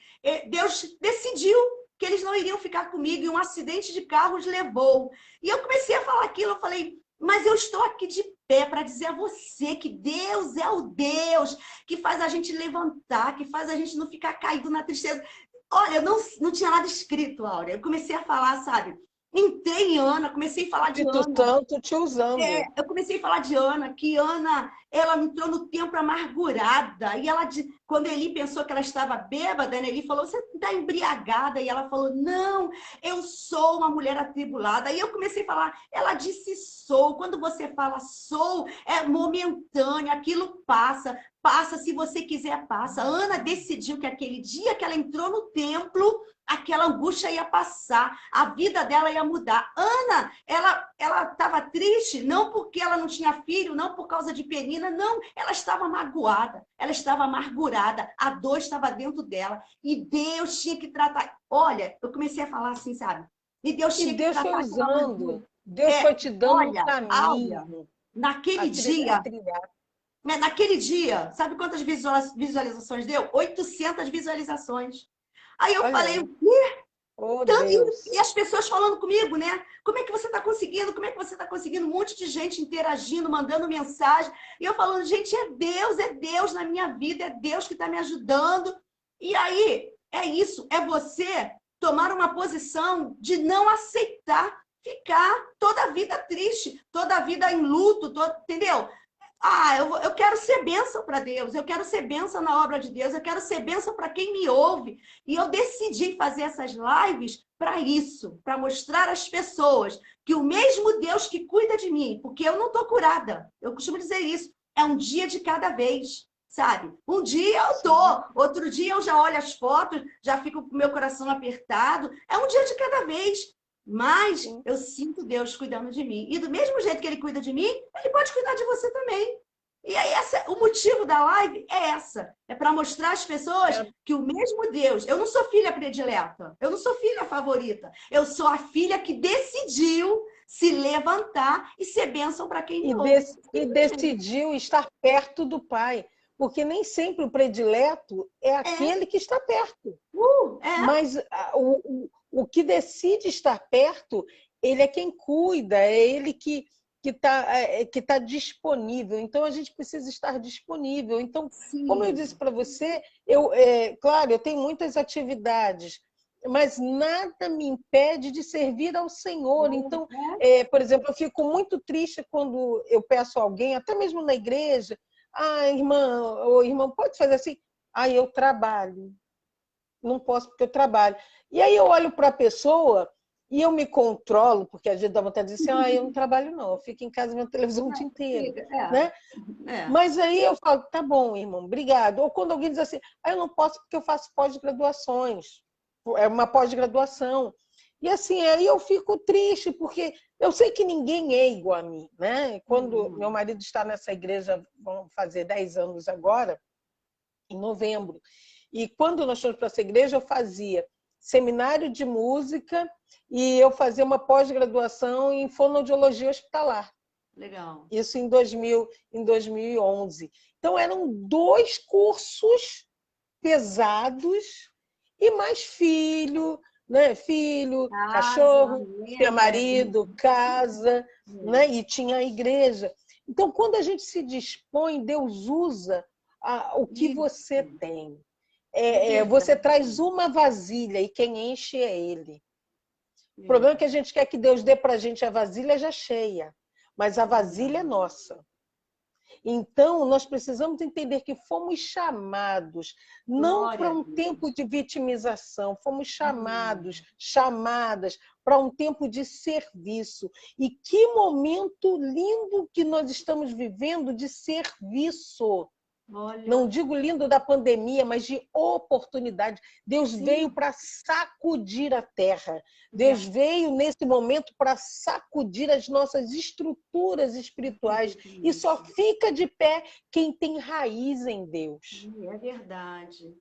Deus decidiu que eles não iriam ficar comigo e um acidente de carro os levou. E eu comecei a falar aquilo, eu falei, mas eu estou aqui de pé para dizer a você que Deus é o Deus que faz a gente levantar, que faz a gente não ficar caído na tristeza. Olha, eu não tinha nada escrito, Áurea. Eu comecei a falar, sabe? Entrei em Ana, comecei a falar de Espírito Ana. Santo te usando. Eu comecei a falar de Ana, que Ana, ela entrou no templo amargurada. E ela, quando Eli pensou que ela estava bêbada, né? Ele falou, você está embriagada. E ela falou, não, eu sou uma mulher atribulada. E eu comecei a falar, ela disse sou. Quando você fala sou, é momentâneo, aquilo passa. Passa, se você quiser, passa. Ana decidiu que aquele dia que ela entrou no templo, aquela angústia ia passar, a vida dela ia mudar. Ana, ela estava triste, não porque ela não tinha filho, não por causa de Penina, não. Ela estava magoada, ela estava amargurada, a dor estava dentro dela. E Deus tinha que tratar. Olha, eu comecei a falar assim, sabe? E Deus tinha que Deus foi tratar aquela amargura. usando. Deus foi te dando um Olha, Áurea, caminho naquele a dia, trilhar. naquele dia, sabe quantas visualizações deu? 800 visualizações. Aí eu Olha falei, aí. o quê? Oh, E Deus. as pessoas falando comigo, né? Como é que você está conseguindo? Como é que você está conseguindo? Um monte de gente interagindo, mandando mensagem. E eu falando, gente, é Deus na minha vida, é Deus que está me ajudando. E aí, é isso, é você tomar uma posição de não aceitar ficar toda a vida triste, toda a vida em luto, entendeu? Eu quero ser bênção para Deus, eu quero ser bênção na obra de Deus, eu quero ser bênção para quem me ouve. E eu decidi fazer essas lives para isso, para mostrar às pessoas que o mesmo Deus que cuida de mim, porque eu não estou curada, eu costumo dizer isso, é um dia de cada vez, sabe? Um dia eu estou, outro dia eu já olho as fotos, já fico com o meu coração apertado, é um dia de cada vez. Mas eu sinto Deus cuidando de mim. E do mesmo jeito que Ele cuida de mim, Ele pode cuidar de você também. E aí, o motivo da live é essa. É para mostrar às pessoas que o mesmo Deus... Eu não sou filha predileta. Eu não sou filha favorita. Eu sou a filha que decidiu se levantar e ser bênção para quem me ouve. E decidiu estar perto do Pai. Porque nem sempre o predileto é aquele que está perto. Mas o que decide estar perto, ele é quem cuida, é ele que está disponível. Então, a gente precisa estar disponível. Então, como eu disse para você, claro, eu tenho muitas atividades, mas nada me impede de servir ao Senhor. Então, por exemplo, eu fico muito triste quando eu peço a alguém, até mesmo na igreja, irmã, ou irmão, pode fazer assim? Eu trabalho. Não posso porque eu trabalho. E aí eu olho para a pessoa e eu me controlo, porque às vezes dá vontade de dizer assim, eu não trabalho não, eu fico em casa vendo televisão o dia inteiro. Né? Mas aí eu falo, tá bom, irmão, obrigado. Ou quando alguém diz assim, eu não posso porque eu faço pós-graduações, é uma pós-graduação. E assim, aí eu fico triste, porque eu sei que ninguém é igual a mim. Né? Quando meu marido está nessa igreja, vão fazer 10 anos agora, em novembro. E quando nós fomos para essa igreja, eu fazia seminário de música e eu fazia uma pós-graduação em fonoaudiologia hospitalar. Legal. Isso em 2011. Então, eram 2 cursos pesados e mais filho, né? Filho, cachorro, tinha marido, casa, né? E tinha a igreja. Então, quando a gente se dispõe, Deus usa o que você tem. Você traz uma vasilha e quem enche é Ele. O problema é que a gente quer que Deus dê para a gente a vasilha já cheia, mas a vasilha é nossa. Então, nós precisamos entender que fomos chamados não para um tempo de vitimização, fomos chamadas para um tempo de serviço. E que momento lindo que nós estamos vivendo de serviço. Olha. Não digo lindo da pandemia, mas de oportunidade. Deus veio para sacudir a terra. Deus veio nesse momento para sacudir as nossas estruturas espirituais. E só fica de pé quem tem raiz em Deus. É verdade.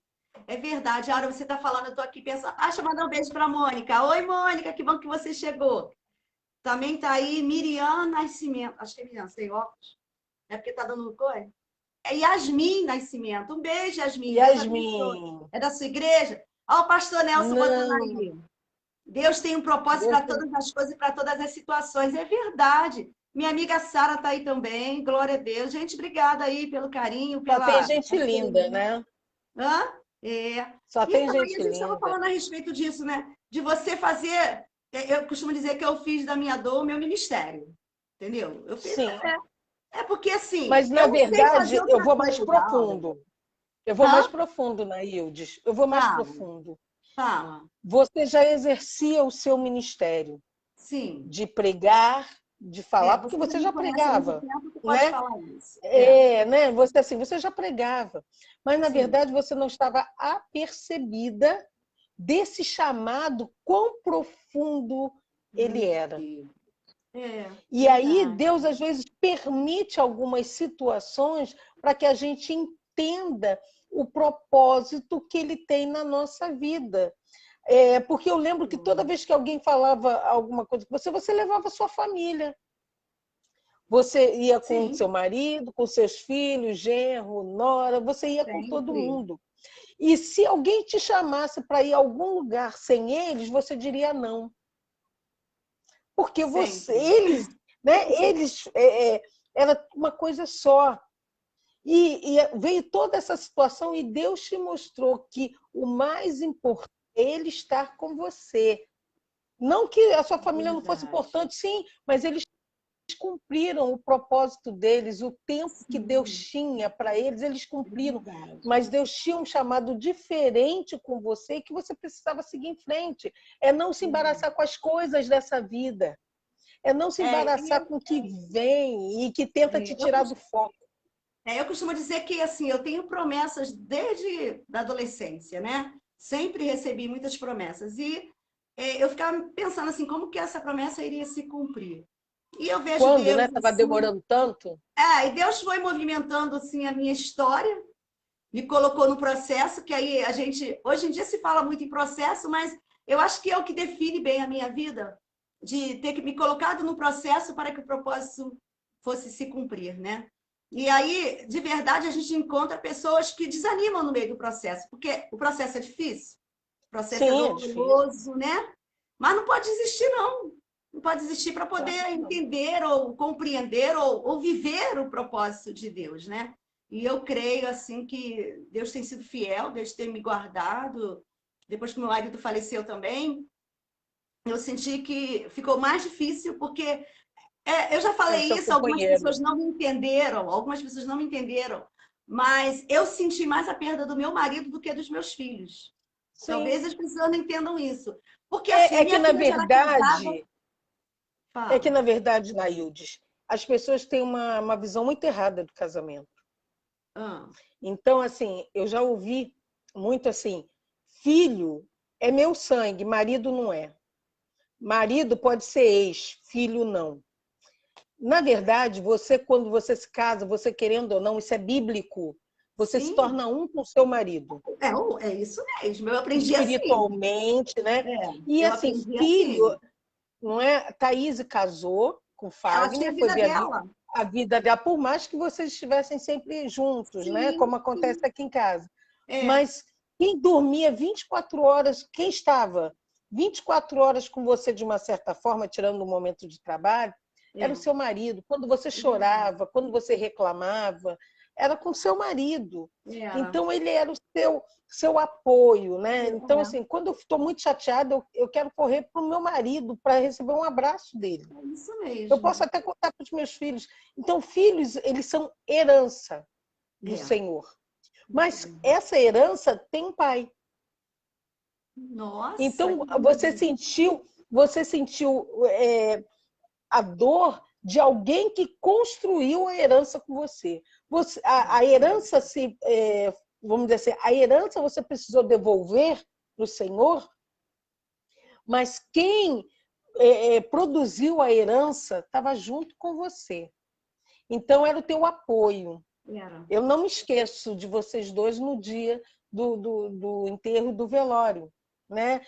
É verdade. Aura, você está falando, eu estou aqui pensando. Deixa eu mandar um beijo para a Mônica. Oi, Mônica, que bom que você chegou. Também está aí Miriam Nascimento. Acho que é Miriam, sem óculos. É porque está dando coisa? É Yasmin Nascimento. Um beijo, Yasmin. Yasmin. É da sua igreja? Ó, o pastor Nelson botando aí. Deus tem um propósito para todas as coisas e para todas as situações. É verdade. Minha amiga Sara está aí também. Glória a Deus. Gente, obrigada aí pelo carinho. Só tem gente linda, né? Hã? É. Só tem gente linda. A gente estava falando a respeito disso, né? De você fazer... Eu costumo dizer que eu fiz da minha dor o meu ministério. Entendeu? Eu fiz... Sim. É porque, assim... Mas, na verdade, eu vou mais profundo. Eu vou mais profundo, Naildes. Eu vou mais profundo. Fala. Você já exercia o seu ministério. Sim. De pregar, de falar, porque você já pregava. Pode falar isso. Né? Você já pregava. Mas, na verdade, você não estava apercebida desse chamado, quão profundo ele era. E aí, Deus, às vezes, permite algumas situações para que a gente entenda o propósito que ele tem na nossa vida. Porque eu lembro que toda vez que alguém falava alguma coisa com você, você levava a sua família. Você ia com seu marido, com seus filhos, genro, nora, você ia com todo mundo. E se alguém te chamasse para ir a algum lugar sem eles, você diria não. Porque eles, era uma coisa só. E veio toda essa situação e Deus te mostrou que o mais importante é Ele estar com você. Não que a sua família não fosse importante, sim, mas eles cumpriram o propósito deles, o tempo que Deus tinha para eles, eles cumpriram. Mas Deus tinha um chamado diferente com você que você precisava seguir em frente. É não se embaraçar com as coisas dessa vida. É não se embaraçar com o que vem e que tenta te tirar do foco. Eu costumo dizer que assim, eu tenho promessas desde a adolescência, né? Sempre recebi muitas promessas. E eu ficava pensando assim, como que essa promessa iria se cumprir? E eu vejo Quando, Deus, né? Estava demorando tanto. E Deus foi movimentando assim a minha história, me colocou no processo, que aí a gente, hoje em dia se fala muito em processo, mas eu acho que é o que define bem a minha vida, de ter que me colocado no processo para que o propósito fosse se cumprir, né? E aí, de verdade, a gente encontra pessoas que desanimam no meio do processo, porque o processo é difícil, o processo é doloroso, né? Mas não pode desistir, não. Não pode existir para poder entender ou compreender ou viver o propósito de Deus, né? E eu creio, assim, que Deus tem sido fiel, Deus tem me guardado. Depois que meu marido faleceu também, eu senti que ficou mais difícil, porque eu já falei isso, algumas pessoas não me entenderam, mas eu senti mais a perda do meu marido do que dos meus filhos. Sim. Talvez as pessoas não entendam isso. Porque, assim, que, na verdade... É que, na verdade, Naildes, as pessoas têm uma visão muito errada do casamento. Então, assim, eu já ouvi muito assim, filho é meu sangue, marido não é. Marido pode ser ex, filho não. Na verdade, você, quando você se casa, você querendo ou não, isso é bíblico, você se torna um com o seu marido. É isso mesmo, eu aprendi espiritualmente, assim. Né? E assim, filho... Assim. Não é? Thaís casou com Fagner, foi ver a vida dela, por mais que vocês estivessem sempre juntos, né? Como acontece aqui em casa. Mas quem dormia 24 horas, quem estava 24 horas com você de uma certa forma, tirando um momento de trabalho, era o seu marido. Quando você chorava, quando você reclamava, era com seu marido. Era. Então, ele era o seu apoio, né? Então, assim, quando eu estou muito chateada, eu quero correr para o meu marido para receber um abraço dele. É isso mesmo. Eu posso até contar para os meus filhos. Então, filhos, eles são herança do Senhor. Mas essa herança tem um pai. Nossa! Então, você sentiu a dor de alguém que construiu a herança com você. A herança, vamos dizer assim, a herança você precisou devolver para o Senhor, mas quem produziu a herança estava junto com você. Então, era o teu apoio. Eu não me esqueço de vocês dois no dia do enterro do velório. Né?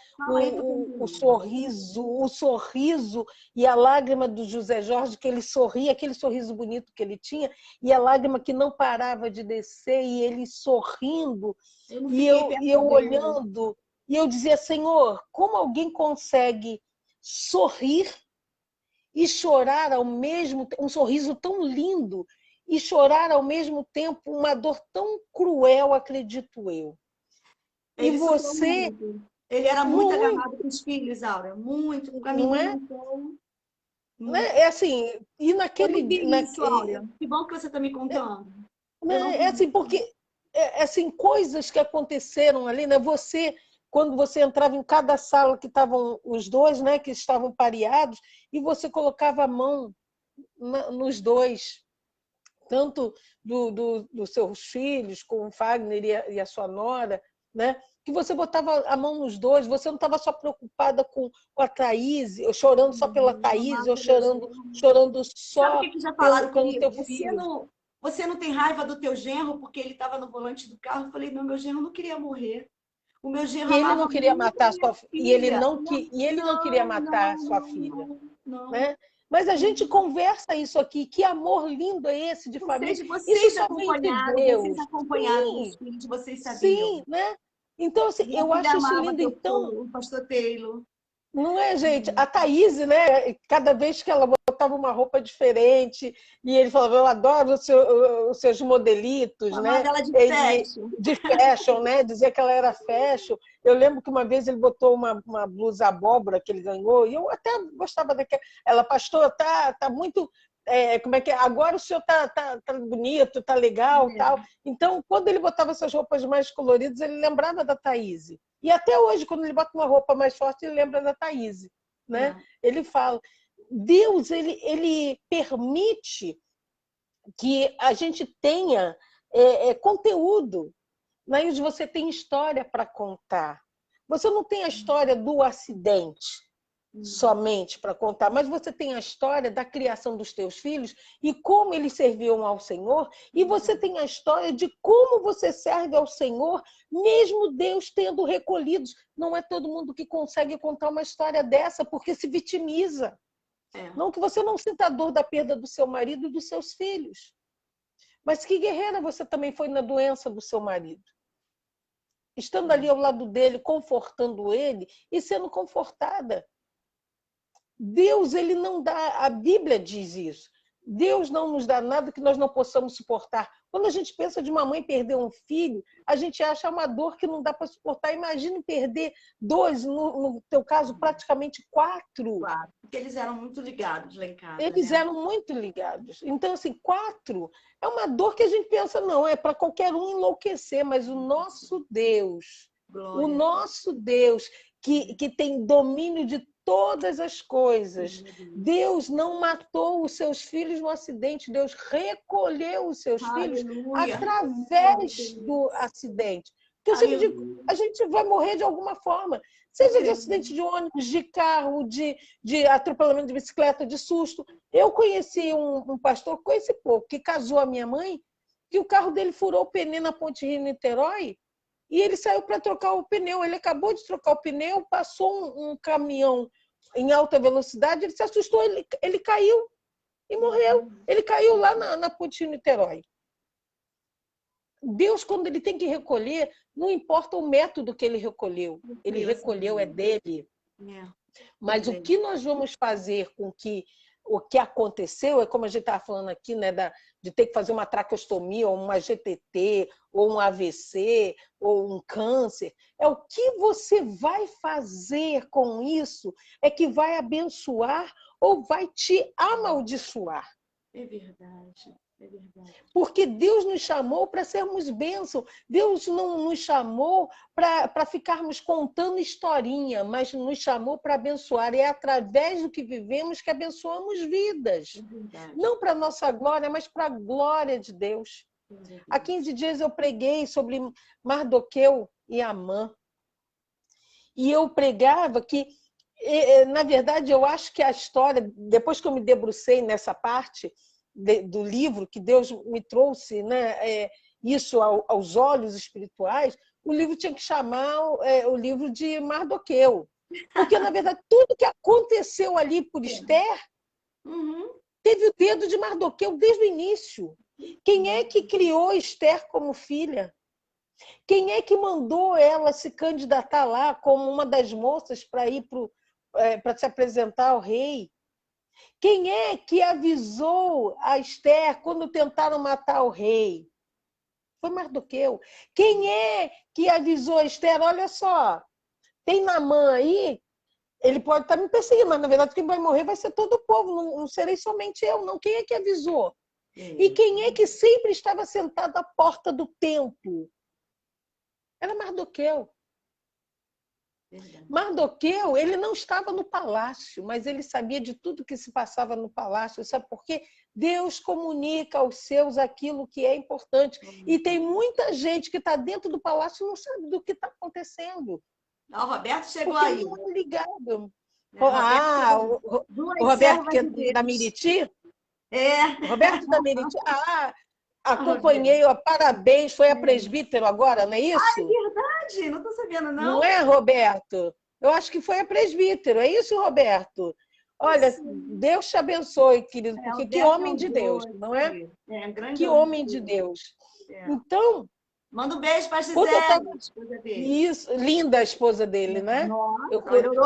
O sorriso e a lágrima do José Jorge, que ele sorria, aquele sorriso bonito que ele tinha, e a lágrima que não parava de descer, e ele sorrindo, e eu olhando, e eu dizia, Senhor, como alguém consegue sorrir e chorar ao mesmo tempo, um sorriso tão lindo, e chorar ao mesmo tempo uma dor tão cruel, acredito eu. E você... Ele era muito agarrado com os filhos, Aura. Muito. Com a menina, então... É assim, e naquele... Aura. Que bom que você está me contando. É assim, porque assim, coisas que aconteceram ali, né? Quando você entrava em cada sala que estavam os dois, né? Que estavam pareados, e você colocava a mão nos dois, tanto dos seus filhos, com o Fagner e a sua nora, né? Que você botava a mão nos dois, você não estava só preocupada com a Thaís, ou chorando só pela Thaís, ou chorando só. Sabe o que já falaram pelo comigo? teu filho. Você não tem raiva do teu genro porque ele estava no volante do carro? Eu falei, não, meu genro não queria morrer. O meu genro ele não queria matar sua filha. E ele não queria matar sua filha. Não. Né? Mas a gente conversa isso aqui. Que amor lindo é esse de família? Vocês acompanharam os filhos, vocês sabiam. Sim, né? Então, assim, eu acho isso lindo. Então, o pastor Taylor. Não é, gente? A Thaís, né? Cada vez que ela botava uma roupa diferente, e ele falava, eu adoro os seus modelitos, né? Ela de fashion. De fashion, né? Dizia que ela era fashion. Eu lembro que uma vez ele botou uma blusa abóbora que ele ganhou, e eu até gostava daquela. Ela, pastor, tá muito... como é que é? Agora o senhor tá bonito, tá legal, tal. Então, quando ele botava essas roupas mais coloridas, ele lembrava da Thaís. E até hoje, quando ele bota uma roupa mais forte, ele lembra da Thaís, né? Ele fala, Deus, ele permite que a gente tenha conteúdo. Naís, você tem história para contar. Você não tem a história do acidente somente para contar, mas você tem a história da criação dos teus filhos e como eles serviam ao Senhor, e você tem a história de como você serve ao Senhor, mesmo Deus tendo recolhidos. Não é todo mundo que consegue contar uma história dessa, porque se vitimiza. Não que você não sinta a dor da perda do seu marido e dos seus filhos, mas que guerreira você também foi na doença do seu marido. Estando ali ao lado dele, confortando ele e sendo confortada. Deus, ele não dá, a Bíblia diz isso. Deus não nos dá nada que nós não possamos suportar. Quando a gente pensa de uma mãe perder um filho, a gente acha uma dor que não dá para suportar. Imagina perder dois, no teu caso, praticamente quatro. Porque eles eram muito ligados lá em casa. Eles eram muito ligados. Então, assim, 4 é uma dor que a gente pensa, não, é para qualquer um enlouquecer, mas o nosso Deus, Glória. O nosso Deus, que tem domínio de todas as coisas. Deus não matou os seus filhos no acidente, Deus recolheu os seus filhos através do acidente. Porque eu sempre digo, a gente vai morrer de alguma forma, seja de acidente de ônibus, de carro, de atropelamento de bicicleta, de susto. Eu conheci um pastor, conheci pouco, que casou a minha mãe, que o carro dele furou o pneu na Ponte Rio-Niterói, e ele saiu para trocar o pneu. Ele acabou de trocar o pneu, passou um caminhão em alta velocidade, ele se assustou, ele caiu e morreu. Ele caiu lá na Ponte Rio-Niterói. Deus, quando ele tem que recolher, não importa o método que ele recolheu. Ele recolheu, é dele. Mas o que nós vamos fazer com que o que aconteceu, é como a gente estava falando aqui, né, de ter que fazer uma traqueostomia, ou uma GTT, ou um AVC, ou um câncer. É o que você vai fazer com isso é que vai abençoar ou vai te amaldiçoar. É verdade, é verdade. Porque Deus nos chamou para sermos bênção. Deus não nos chamou para ficarmos contando historinha, mas nos chamou para abençoar. E é através do que vivemos que abençoamos vidas. É não para a nossa glória, mas para a glória de Deus. Há 15 dias eu preguei sobre Mardoqueu e Amã. E eu pregava que, na verdade, eu acho que a história, depois que eu me debrucei nessa parte do livro, que Deus me trouxe, né, isso aos olhos espirituais, o livro tinha que chamar o livro de Mardoqueu. Porque, na verdade, tudo que aconteceu ali por Esther teve o dedo de Mardoqueu desde o início. Quem é que criou Esther como filha? Quem é que mandou ela se candidatar lá como uma das moças para ir para se apresentar ao rei? Quem é que avisou a Esther quando tentaram matar o rei? Foi Mardoqueu. Quem é que avisou a Esther? Olha só, tem Naamã aí, ele pode estar me perseguindo, mas na verdade quem vai morrer vai ser todo o povo, não serei somente eu, não. Quem é que avisou? E quem é que sempre estava sentado à porta do templo? Era Mardoqueu. Mardoqueu, ele não estava no palácio, mas ele sabia de tudo que se passava no palácio. Sabe por quê? Deus comunica aos seus aquilo que é importante. E tem muita gente que está dentro do palácio e não sabe do que está acontecendo. Não, o Roberto chegou porque aí. Não é ligado. O Roberto, que é da Miriti? É. O Roberto da Miriti. Acompanhei, parabéns, foi a presbítero agora, não é isso? É verdade, não estou sabendo, não. Não é, Roberto? Eu acho que foi a presbítero, é isso, Roberto? Olha, Deus te abençoe, querido, porque que homem de Deus, não é? Que homem de Deus. Então... Manda um beijo para a Gisele, esposa dele. Isso, linda a esposa dele, né? Nossa,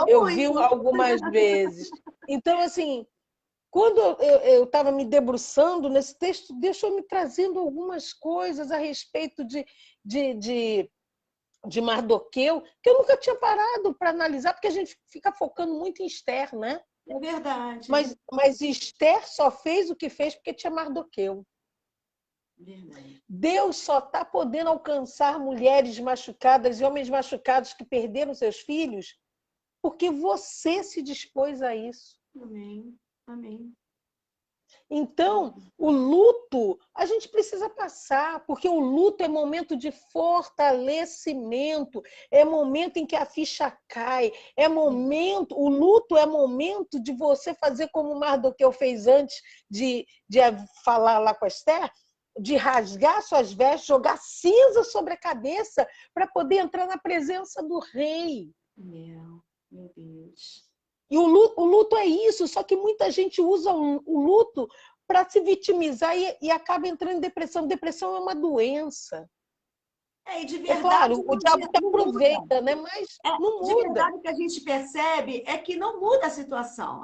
eu vi algumas vezes. Então, assim, quando eu estava me debruçando nesse texto, Deus foi me trazendo algumas coisas a respeito de Mardoqueu, que eu nunca tinha parado para analisar, porque a gente fica focando muito em Esther, né? É verdade. Mas Esther só fez o que fez porque tinha Mardoqueu. Verdade. Deus só está podendo alcançar mulheres machucadas e homens machucados que perderam seus filhos porque você se dispôs a isso. Amém. Amém. Então, o luto, a gente precisa passar, porque o luto é momento de fortalecimento, é momento em que a ficha cai, o luto é momento de você fazer como o Mardoqueu fez antes de falar lá com a Esther, de rasgar suas vestes, jogar cinza sobre a cabeça para poder entrar na presença do rei. Meu Deus. E o luto é isso, só que muita gente usa o luto para se vitimizar e acaba entrando em depressão. Depressão é uma doença. E de verdade, claro, o diabo que aproveita, né? Mas não muda. De verdade, o que a gente percebe é que não muda a situação.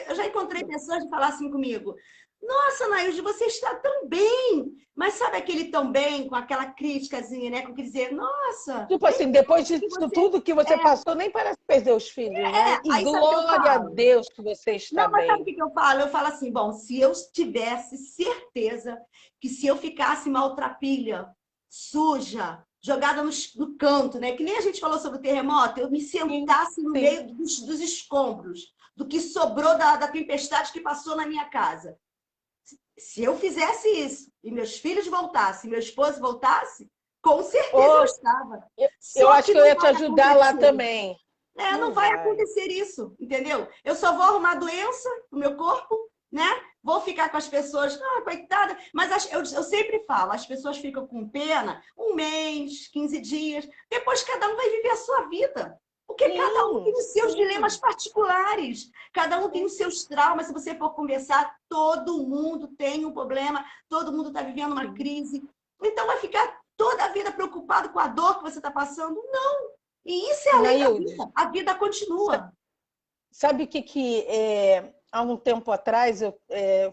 Eu já encontrei pessoas que falaram assim comigo: nossa, Nailde, você está tão bem. Mas sabe aquele tão bem, com aquela críticazinha, né? Com que dizer, nossa... Tipo assim, depois de tudo que você passou, nem parece perder os filhos, né? E glória a Deus que você está bem. Não, mas sabe o que eu falo? Eu falo assim, bom, se eu tivesse certeza que se eu ficasse maltrapilha, suja, jogada no canto, né? Que nem a gente falou sobre o terremoto, eu me sentasse no meio dos escombros, do que sobrou da tempestade que passou na minha casa. Se eu fizesse isso e meus filhos voltassem, meu esposo voltasse, com certeza eu estava. Eu acho que eu ia te ajudar lá também. Não vai acontecer isso, entendeu? Eu só vou arrumar doença no meu corpo, né? Vou ficar com as pessoas, coitada. Mas eu sempre falo, as pessoas ficam com pena 1 mês, 15 dias. Depois cada um vai viver a sua vida. Porque cada um tem os seus dilemas particulares, cada um tem os seus traumas. Se você for conversar, todo mundo tem um problema, todo mundo está vivendo uma crise. Então vai ficar toda a vida preocupado com a dor que você está passando? Não. E isso é a lei da vida. A vida continua. Sabe o que há um tempo atrás,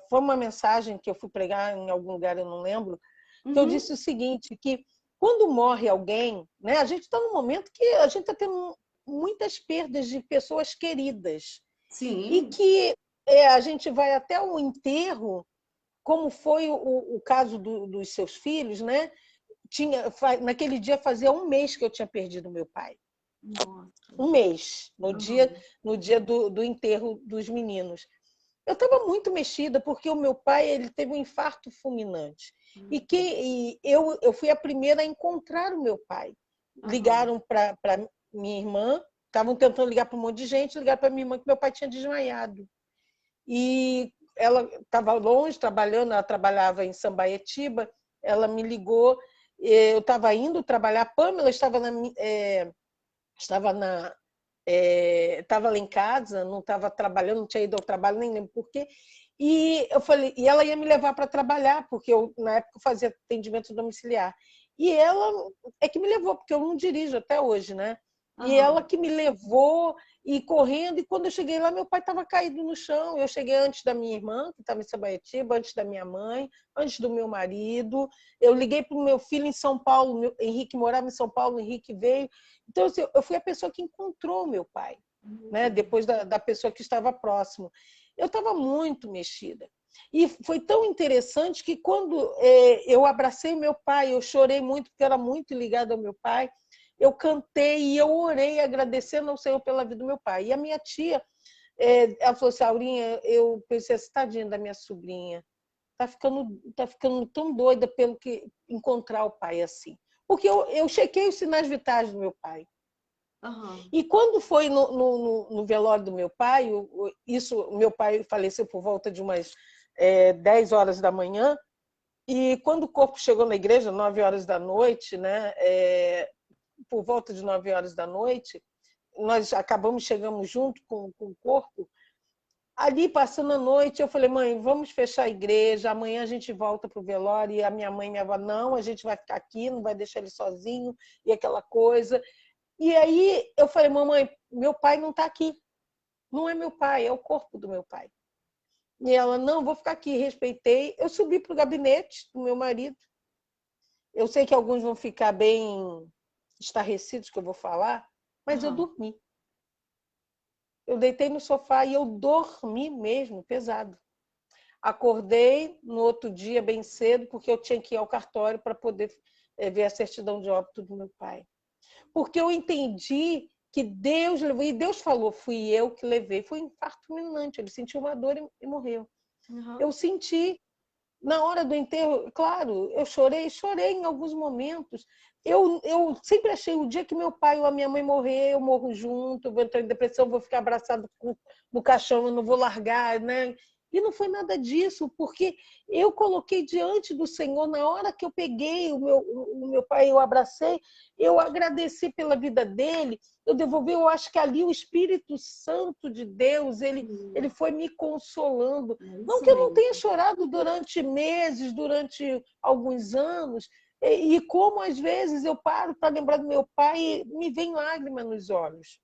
foi uma mensagem que eu fui pregar em algum lugar, eu não lembro, que eu disse o seguinte, que quando morre alguém, né, a gente está num momento que a gente está tendo muitas perdas de pessoas queridas. Sim. E que a gente vai até o enterro, como foi o caso dos seus filhos, né? Naquele dia fazia um mês que eu tinha perdido meu pai. Nossa. Um mês, no dia do enterro dos meninos. Eu estava muito mexida, porque o meu pai ele teve um infarto fulminante. E eu fui a primeira a encontrar o meu pai. Ligaram para minha irmã, estavam tentando ligar para um monte de gente, ligaram para minha irmã que meu pai tinha desmaiado. E ela estava longe, trabalhando, ela trabalhava em Sambaetiba, ela me ligou, eu estava indo trabalhar, a Pamela estava estava lá em casa, não estava trabalhando, não tinha ido ao trabalho, nem lembro por quê. E eu falei, e ela ia me levar para trabalhar, porque eu na época fazia atendimento domiciliar. E ela é que me levou, porque eu não dirijo até hoje, né? E ela que me levou e correndo, e quando eu cheguei lá, meu pai estava caído no chão. Eu cheguei antes da minha irmã, que estava em Sambaetiba, antes da minha mãe, antes do meu marido. Eu liguei para o meu filho em São Paulo, Henrique morava em São Paulo, o Henrique veio. Então, assim, eu fui a pessoa que encontrou meu pai, né? Depois da pessoa que estava próximo. Eu estava muito mexida. E foi tão interessante que quando eu abracei meu pai, eu chorei muito, porque eu era muito ligada ao meu pai, eu cantei e eu orei agradecendo ao Senhor pela vida do meu pai. E a minha tia, ela falou assim, Aurinha, eu pensei assim, tadinha da minha sobrinha, tá ficando tão doida pelo que encontrar o pai assim. Porque eu chequei os sinais vitais do meu pai. E quando foi no velório do meu pai, meu pai faleceu por volta de umas 10 horas da manhã, e quando o corpo chegou na igreja, 9 horas da noite, né, por volta de 9 horas da noite, nós chegamos junto com o corpo. Ali, passando a noite, eu falei, mãe, vamos fechar a igreja, amanhã a gente volta para o velório. E a minha mãe e minha avó, não, a gente vai ficar aqui, não vai deixar ele sozinho, e aquela coisa. E aí eu falei, mamãe, meu pai não está aqui. Não é meu pai, é o corpo do meu pai. E ela, não, vou ficar aqui, respeitei. Eu subi para o gabinete do meu marido. Eu sei que alguns vão ficar bem estarrecidos que eu vou falar, mas eu dormi. Eu deitei no sofá e eu dormi mesmo, pesado. Acordei no outro dia, bem cedo, porque eu tinha que ir ao cartório para poder ver a certidão de óbito do meu pai. Porque eu entendi que Deus levou, e Deus falou, fui eu que levei. Foi um infarto fulminante, ele sentiu uma dor e morreu. Eu senti, na hora do enterro, claro, eu chorei em alguns momentos. Eu sempre achei, o dia que meu pai ou a minha mãe morrer, eu morro junto, eu vou entrar em depressão, vou ficar abraçado no caixão, eu não vou largar, né? E não foi nada disso, porque eu coloquei diante do Senhor, na hora que eu peguei o meu pai, eu abracei, eu agradeci pela vida dele, eu devolvi, eu acho que ali o Espírito Santo de Deus, ele foi me consolando. Não que eu não tenha chorado durante meses, durante alguns anos, e como às vezes eu paro para lembrar do meu pai e me vem lágrima nos olhos.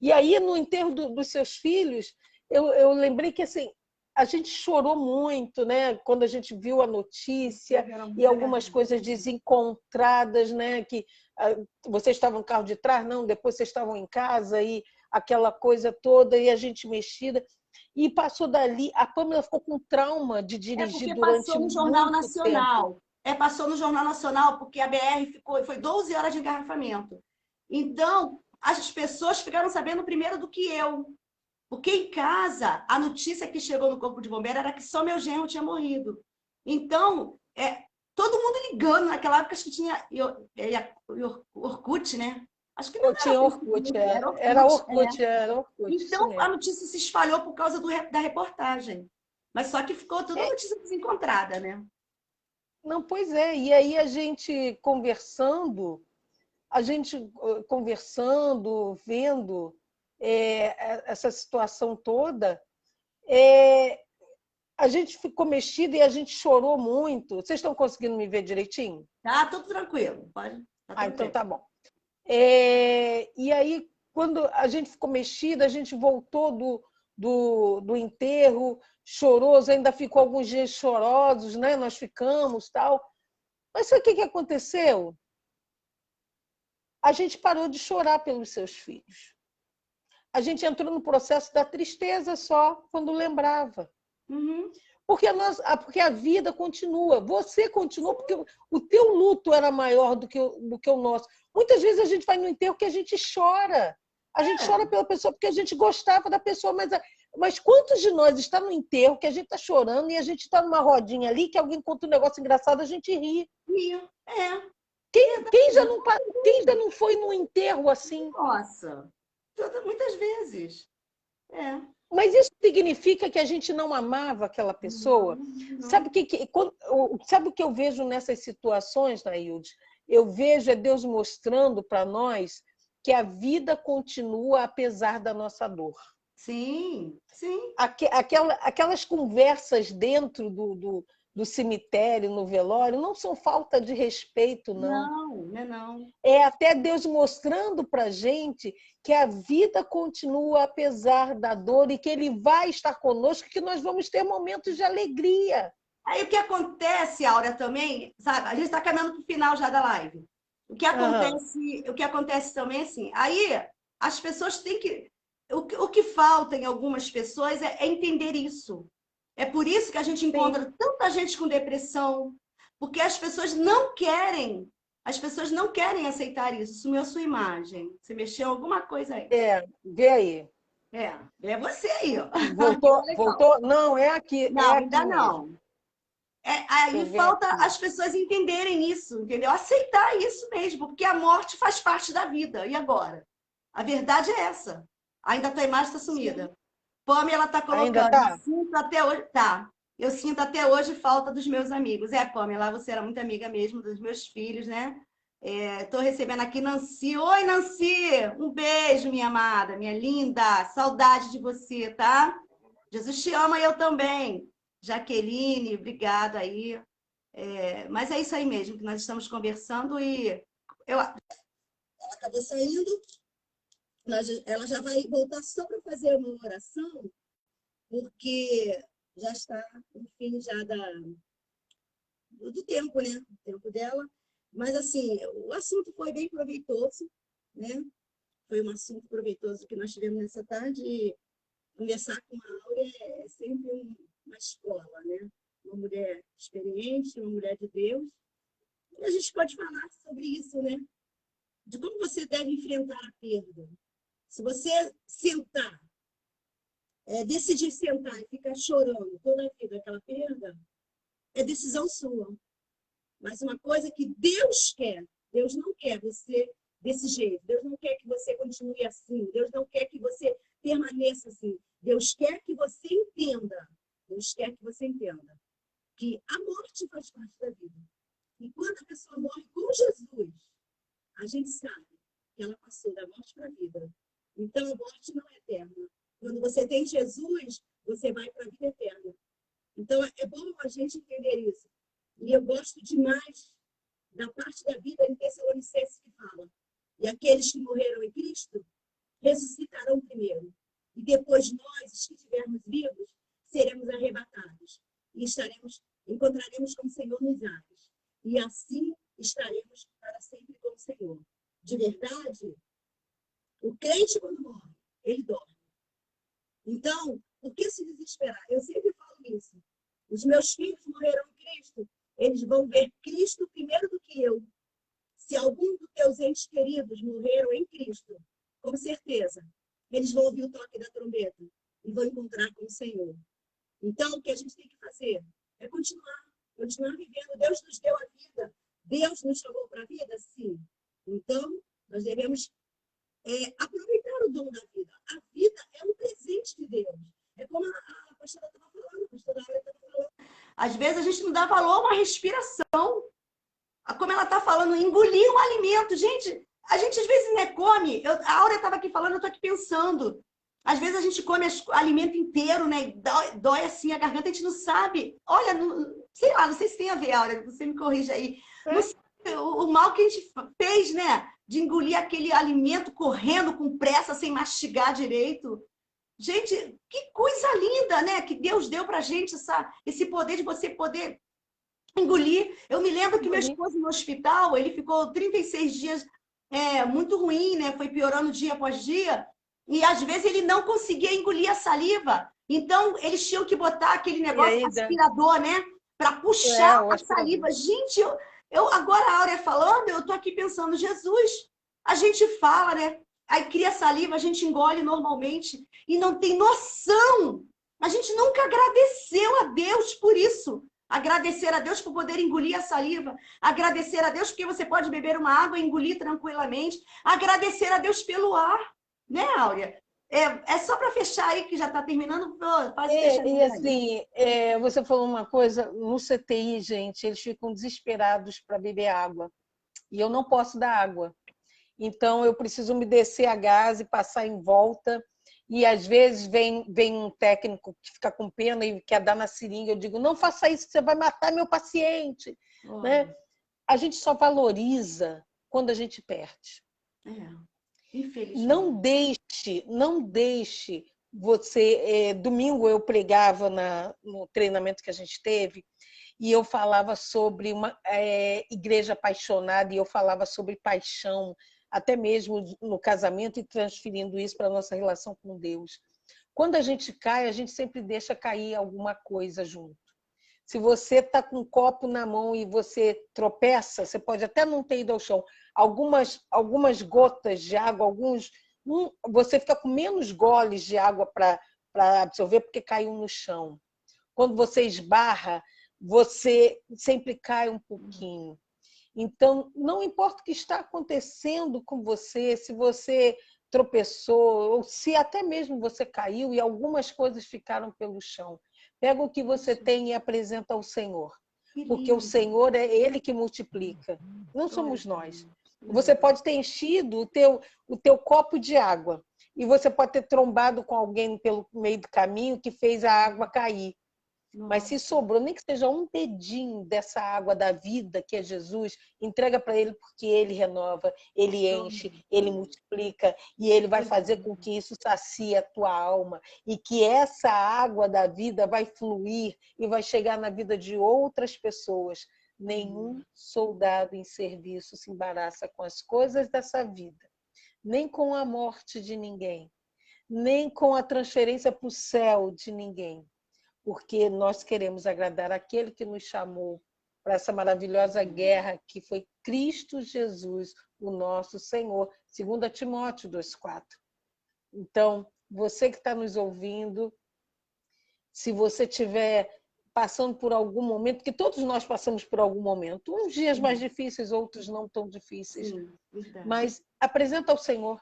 E aí, no enterro dos seus filhos, eu lembrei que assim, a gente chorou muito, né? Quando a gente viu a notícia e algumas coisas desencontradas, né? Que vocês estavam no carro de trás, não, depois vocês estavam em casa e aquela coisa toda, e a gente mexida. E passou dali, a Pamela ficou com trauma de dirigir durante muito tempo. Passou no Jornal Nacional, porque a BR foi 12 horas de engarrafamento. Então, as pessoas ficaram sabendo primeiro do que eu. Porque em casa, a notícia que chegou no Corpo de Bombeiro era que só meu genro tinha morrido. Então, todo mundo ligando. Naquela época, acho que tinha Orkut, né? Acho que não eu tinha Orkut, era Orkut. Então, a notícia se espalhou por causa da reportagem. Mas só que ficou toda notícia desencontrada, né? Não, pois é. E aí a gente conversando, vendo essa situação toda, a gente ficou mexido e a gente chorou muito. Vocês estão conseguindo me ver direitinho? Tá, tudo tranquilo. Então tá bom. E aí, quando a gente ficou mexida, a gente voltou do enterro, choroso, ainda ficou alguns dias chorosos, né? Nós ficamos, tal. Mas sabe o que aconteceu? A gente parou de chorar pelos seus filhos. A gente entrou no processo da tristeza só quando lembrava. Uhum. Porque a vida continua. Você continua, porque o teu luto era maior do que o nosso. Muitas vezes a gente vai no enterro que a gente chora. A gente chora pela pessoa porque a gente gostava da pessoa, mas quantos de nós está no enterro que a gente está chorando e a gente está numa rodinha ali que alguém conta um negócio engraçado, a gente ri. Quem já não foi num enterro assim? Nossa, muitas vezes. Mas isso significa que a gente não amava aquela pessoa? Não. Sabe o que eu vejo nessas situações, Nailde? Eu vejo Deus mostrando para nós que a vida continua apesar da nossa dor. Sim, sim. Aquelas conversas dentro do cemitério, no velório, não são falta de respeito, não. Não, não. É até Deus mostrando para a gente que a vida continua apesar da dor e que Ele vai estar conosco, que nós vamos ter momentos de alegria. Aí o que acontece, Aura, também, sabe? A gente está caminhando para o final já da live. O que acontece também, assim, aí as pessoas têm que... O que falta em algumas pessoas é entender isso. É por isso que a gente encontra tanta gente com depressão, porque as pessoas não querem aceitar isso. Sumiu a sua imagem. Você mexeu em alguma coisa aí. Vê aí. É você aí, ó. Voltou? Não, é aqui. Não, é ainda aqui não. mesmo. Aí falta as pessoas entenderem isso, entendeu? Aceitar isso mesmo, porque a morte faz parte da vida. E agora? A verdade é essa. Ainda a tua imagem está sumida. Pamela está colocando. Ainda tá? Eu sinto até hoje. Tá. Eu sinto até hoje falta dos meus amigos. Pamela, você era muito amiga mesmo dos meus filhos, né? Estou recebendo aqui Nancy. Oi, Nancy! Um beijo, minha amada, minha linda. Saudade de você, tá? Jesus te ama e eu também. Jaqueline, obrigada aí. Mas é isso aí mesmo que nós estamos conversando e ela acabou saindo. Ela já vai voltar só para fazer uma oração, porque já está no fim já do tempo, né? O tempo dela. Mas, assim, o assunto foi bem proveitoso, né? Foi um assunto proveitoso que nós tivemos nessa tarde. E conversar com a Áurea é sempre uma escola, né? Uma mulher experiente, uma mulher de Deus. E a gente pode falar sobre isso, né? De como você deve enfrentar a perda. Se você sentar, decidir sentar e ficar chorando toda a vida aquela perda, é decisão sua. Mas uma coisa que Deus quer, Deus não quer você desse jeito. Deus não quer que você continue assim. Deus não quer que você permaneça assim. Deus quer que você entenda. Deus quer que você entenda que a morte faz parte da vida. E quando a pessoa morre com Jesus, a gente sabe que ela passou da morte para a vida. Então, a morte não é eterna. Quando você tem Jesus, você vai para a vida eterna. Então, é bom a gente entender isso. E eu gosto demais da parte da vida em Tessalonicenses que fala: e aqueles que morreram em Cristo ressuscitarão primeiro. E depois nós, os que estivermos vivos, seremos arrebatados. E encontraremos com o Senhor nos ares. E assim estaremos para sempre com o Senhor. De verdade, o crente, quando morre, ele dorme. Então, por que se desesperar? Eu sempre falo isso. Os meus filhos morreram em Cristo. Eles vão ver Cristo primeiro do que eu. Se algum dos teus entes queridos morreram em Cristo, com certeza, eles vão ouvir o toque da trombeta e vão encontrar com o Senhor. Então, o que a gente tem que fazer é continuar vivendo. Deus nos deu a vida. Deus nos chamou para a vida, sim. Então, nós devemos aproveitar o dom da vida. A vida é um presente de Deus. É como a pastora estava falando, a pastora Áurea estava falando. Às vezes a gente não dá valor a uma respiração. Como ela está falando, engolir um alimento. Gente, a gente às vezes come. A Áurea estava aqui falando, eu estou aqui pensando. Às vezes a gente come alimento inteiro, né? Dói assim a garganta, a gente não sabe. Olha, sei lá, não sei se tem a ver, Áurea, você me corrige aí. Não sei o mal que a gente fez, né? De engolir aquele alimento correndo com pressa, sem mastigar direito. Gente, que coisa linda, né? Que Deus deu pra gente esse poder de você poder engolir. Eu me lembro que meu esposo no hospital, ele ficou 36 dias muito ruim, né? Foi piorando dia após dia. E às vezes ele não conseguia engolir a saliva. Então, eles tinham que botar aquele negócio aspirador, né? Para puxar a saliva. Gente, agora a Áurea falando, eu tô aqui pensando, Jesus, a gente fala, né? Aí cria saliva, a gente engole normalmente e não tem noção. A gente nunca agradeceu a Deus por isso. Agradecer a Deus por poder engolir a saliva. Agradecer a Deus porque você pode beber uma água e engolir tranquilamente. Agradecer a Deus pelo ar. Né, Áurea? É só para fechar aí, que já está terminando. E assim, você falou uma coisa, no CTI, gente, eles ficam desesperados para beber água. E eu não posso dar água. Então, eu preciso me descer a gás e passar em volta. E, às vezes, vem um técnico que fica com pena e quer dar na seringa. Eu digo, não faça isso, você vai matar meu paciente. Né? A gente só valoriza quando a gente perde. Infelizmente. Não deixe você... domingo eu pregava no treinamento que a gente teve e eu falava sobre uma igreja apaixonada e eu falava sobre paixão, até mesmo no casamento e transferindo isso para a nossa relação com Deus. Quando a gente cai, a gente sempre deixa cair alguma coisa junto. Se você está com um copo na mão e você tropeça, você pode até não ter ido ao chão. Algumas gotas de água, você fica com menos goles de água para absorver porque caiu no chão. Quando você esbarra, você sempre cai um pouquinho. Então, não importa o que está acontecendo com você, se você tropeçou, ou se até mesmo você caiu e algumas coisas ficaram pelo chão. Pega o que você tem e apresenta ao Senhor. Porque o Senhor é Ele que multiplica, não somos nós. Você pode ter enchido o teu copo de água e você pode ter trombado com alguém pelo meio do caminho que fez a água cair. Mas se sobrou, nem que seja um dedinho dessa água da vida, que é Jesus, entrega para Ele, porque Ele renova, Ele enche, Ele multiplica, e Ele vai fazer com que isso sacie a tua alma, e que essa água da vida vai fluir e vai chegar na vida de outras pessoas. Nenhum soldado em serviço se embaraça com as coisas dessa vida, nem com a morte de ninguém, nem com a transferência para o céu de ninguém. Porque nós queremos agradar aquele que nos chamou para essa maravilhosa guerra que foi Cristo Jesus, o nosso Senhor, 2 Timóteo 2,4. Então, você que está nos ouvindo, se você estiver passando por algum momento, que todos nós passamos por algum momento, uns dias mais difíceis, outros não tão difíceis, mas apresenta ao Senhor.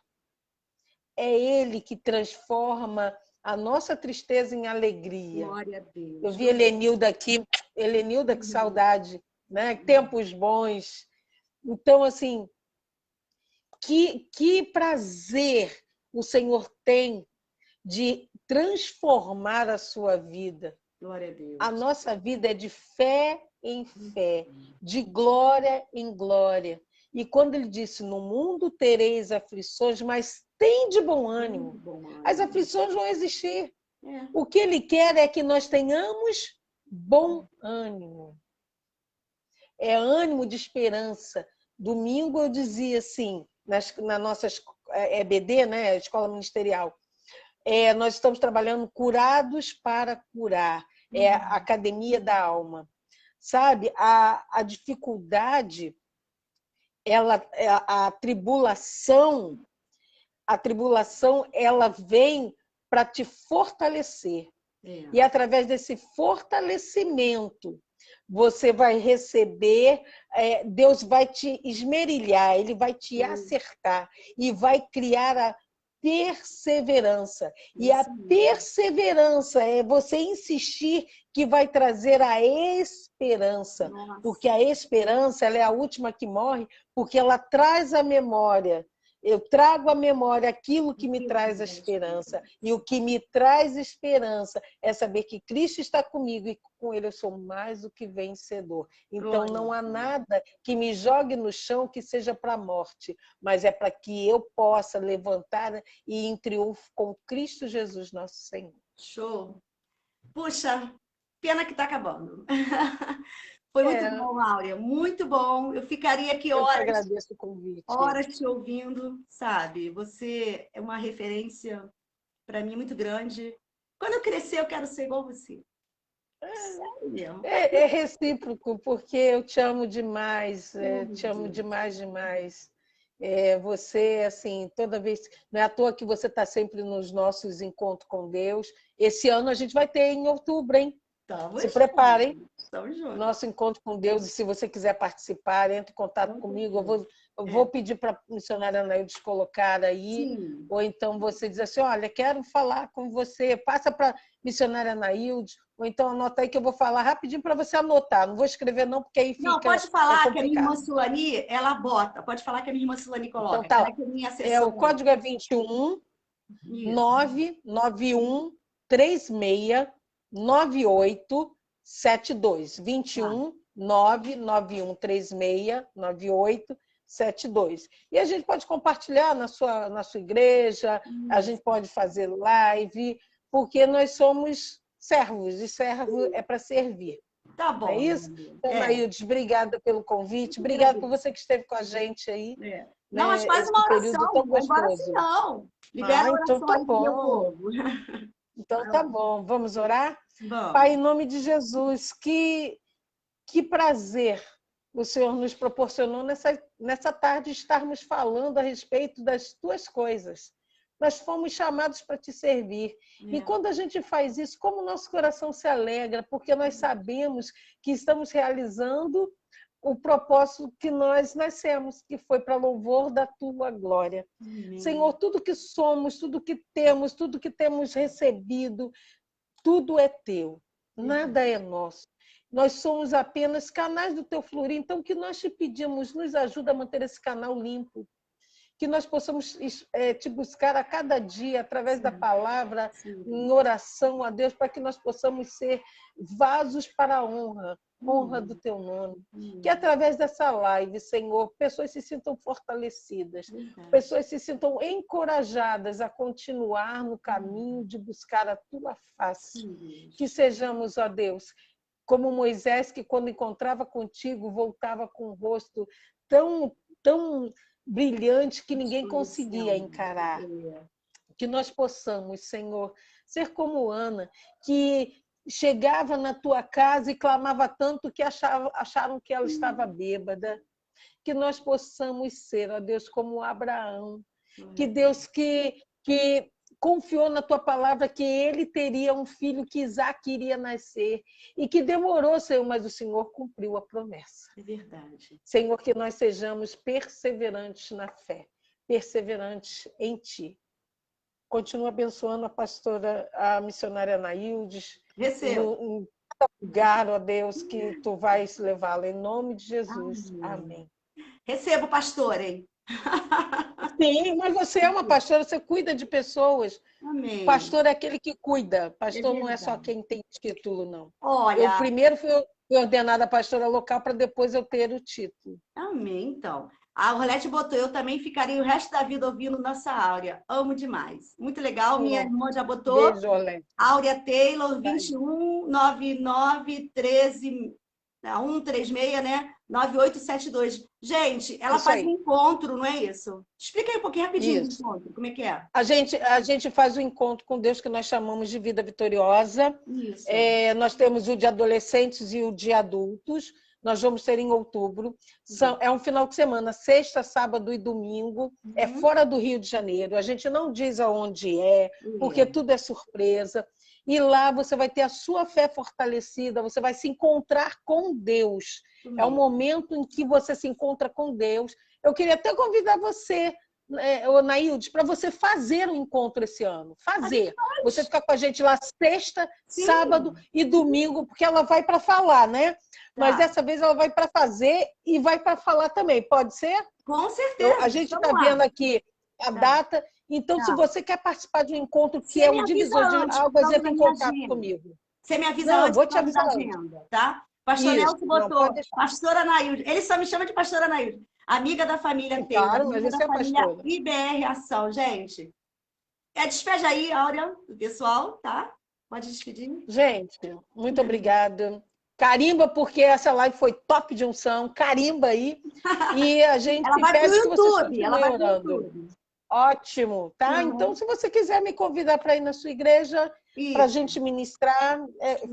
É Ele que transforma a nossa tristeza em alegria. Glória a Deus. Eu vi Helenilda aqui. Helenilda, que saudade, né? Tempos bons. Então, assim, que prazer o Senhor tem de transformar a sua vida. Glória a Deus. A nossa vida é de fé em fé, de glória em glória. E quando ele disse, no mundo tereis aflições, mas tem de bom ânimo. As aflições vão existir. O que ele quer é que nós tenhamos bom ânimo. É ânimo de esperança. Domingo eu dizia assim, na nossa EBD, né, Escola Ministerial, nós estamos trabalhando curados para curar. É a academia da alma. Sabe, a dificuldade, a tribulação, ela vem para te fortalecer. E através desse fortalecimento, você vai receber, Deus vai te esmerilhar, Ele vai te acertar e vai criar a perseverança. E a perseverança é você insistir que vai trazer a esperança. Porque a esperança ela é a última que morre, porque ela traz a memória Eu trago à memória aquilo que me traz a esperança. E o que me traz esperança é saber que Cristo está comigo e com Ele eu sou mais do que vencedor. Então não há nada que me jogue no chão que seja para a morte, mas é para que eu possa levantar e ir em triunfo com Cristo Jesus, nosso Senhor. Show! Puxa, pena que está acabando. Foi muito bom, Áurea, muito bom. Eu ficaria aqui horas. Eu agradeço o convite. Horas te ouvindo, sabe? Você é uma referência para mim muito grande. Quando eu crescer, eu quero ser igual você. É recíproco, porque eu te amo demais, te amo demais, demais. Você, assim, toda vez... Não é à toa que você está sempre nos nossos encontros com Deus. Esse ano a gente vai ter em outubro, hein? Se preparem. Estamos juntos. Nosso encontro com Deus, e se você quiser participar, entre em contato comigo. Eu vou pedir para a missionária Anaildes colocar aí. Sim. Ou então você diz assim, olha, quero falar com você, passa para a missionária Anaildes, ou então anota aí que eu vou falar rapidinho para você anotar. Não vou escrever não, porque aí fica... Não, pode falar que a minha irmã Sulani, ela bota. Pode falar que a minha irmã Sulani coloca. Então, tá. O código é 21 991 36 9872. 21 991 36 9872. E a gente pode compartilhar na sua igreja, a gente pode fazer live, porque nós somos servos, e servo é para servir. Tá bom. É isso? Então, Anaildes, obrigada pelo convite, obrigada por você que esteve com a gente aí. Não, mas faz uma oração, tão gostoso. Não. Libera a oração então tá bom. Meu povo. Então tá bom, vamos orar? Vamos. Pai, em nome de Jesus, que prazer o Senhor nos proporcionou nessa tarde estarmos falando a respeito das tuas coisas. Nós fomos chamados para te servir. E quando a gente faz isso, como o nosso coração se alegra, porque nós sabemos que estamos realizando o propósito que nós nascemos, que foi para louvor da tua glória. Senhor, tudo que somos, tudo que temos recebido, tudo é teu, nada é nosso. Nós somos apenas canais do teu fluir. Então, o que nós te pedimos, nos ajuda a manter esse canal limpo, que nós possamos te buscar a cada dia, através da palavra, em oração a Deus, para que nós possamos ser vasos para a honra do teu nome. Que através dessa live, Senhor, pessoas se sintam fortalecidas, pessoas se sintam encorajadas a continuar no caminho de buscar a tua face. Que sejamos, ó Deus, como Moisés, que quando encontrava contigo, voltava com o rosto tão brilhante que ninguém conseguia encarar. Que nós possamos, Senhor, ser como Ana, que chegava na tua casa e clamava tanto que acharam que ela estava bêbada. Que nós possamos ser, ó Deus, como Abraão. Que Deus que confiou na tua palavra que ele teria um filho, que Isaac iria nascer, e que demorou, Senhor, mas o Senhor cumpriu a promessa. É verdade. Senhor, que nós sejamos perseverantes na fé, perseverantes em ti. Continua abençoando a pastora, a missionária Anaildes. Receba. Em cada lugar, ó Deus, que tu vais levá-la, em nome de Jesus. Amém. Receba, pastora, hein? Sim, mas você é uma pastora, você cuida de pessoas. Amém. Pastor é aquele que cuida. Pastor não é só quem tem título, não. Olha... Eu primeiro fui ordenada pastora local para depois eu ter o título. Amém, então. A Orlete botou, eu também ficaria o resto da vida ouvindo nossa Áurea. Amo demais. Muito legal. Minha irmã já botou. Beijo, Orlete. Áurea Taylor, 21 99 13 136, né? 9872. Gente, ela faz um encontro, não é isso? Explica aí um pouquinho rapidinho o encontro, como é que é? A gente faz um encontro com Deus que nós chamamos de Vida Vitoriosa. Isso. Nós temos o de adolescentes e o de adultos. Nós vamos ter em outubro. É um final de semana, sexta, sábado e domingo. É fora do Rio de Janeiro. A gente não diz aonde porque tudo é surpresa. E lá você vai ter a sua fé fortalecida, você vai se encontrar com Deus. É o momento em que você se encontra com Deus. Eu queria até convidar você, Anaildes, para você fazer um encontro esse ano. Fazer. Você ficar com a gente lá sexta, sábado e domingo, porque ela vai para falar, né? Mas dessa vez ela vai para fazer e vai para falar também. Pode ser? Com certeza. A gente está vendo aqui a data. Então, se você quer participar de um encontro que você é um divisor de águas, entre em contato agenda. comigo. Você me avisa Não, antes vou te avisar da antes. agenda, tá? Pastor Isso, Nelson não, botou, pode deixar. pastora Nailde. Ele só me chama de pastora Nailde. Amiga da família Taylor, Claro, mas amiga isso da é família pastora. IBR Ação. Gente, despeja aí, Áurea, do pessoal, tá? Pode despedir. Gente, muito obrigada. Carimba, porque essa live foi top de unção. Carimba aí. E a gente Ela vai pro pede que vocês YouTube. Ela continuem vai pro orando. YouTube. Ótimo, tá? Então, se você quiser me convidar para ir na sua igreja, para a gente ministrar,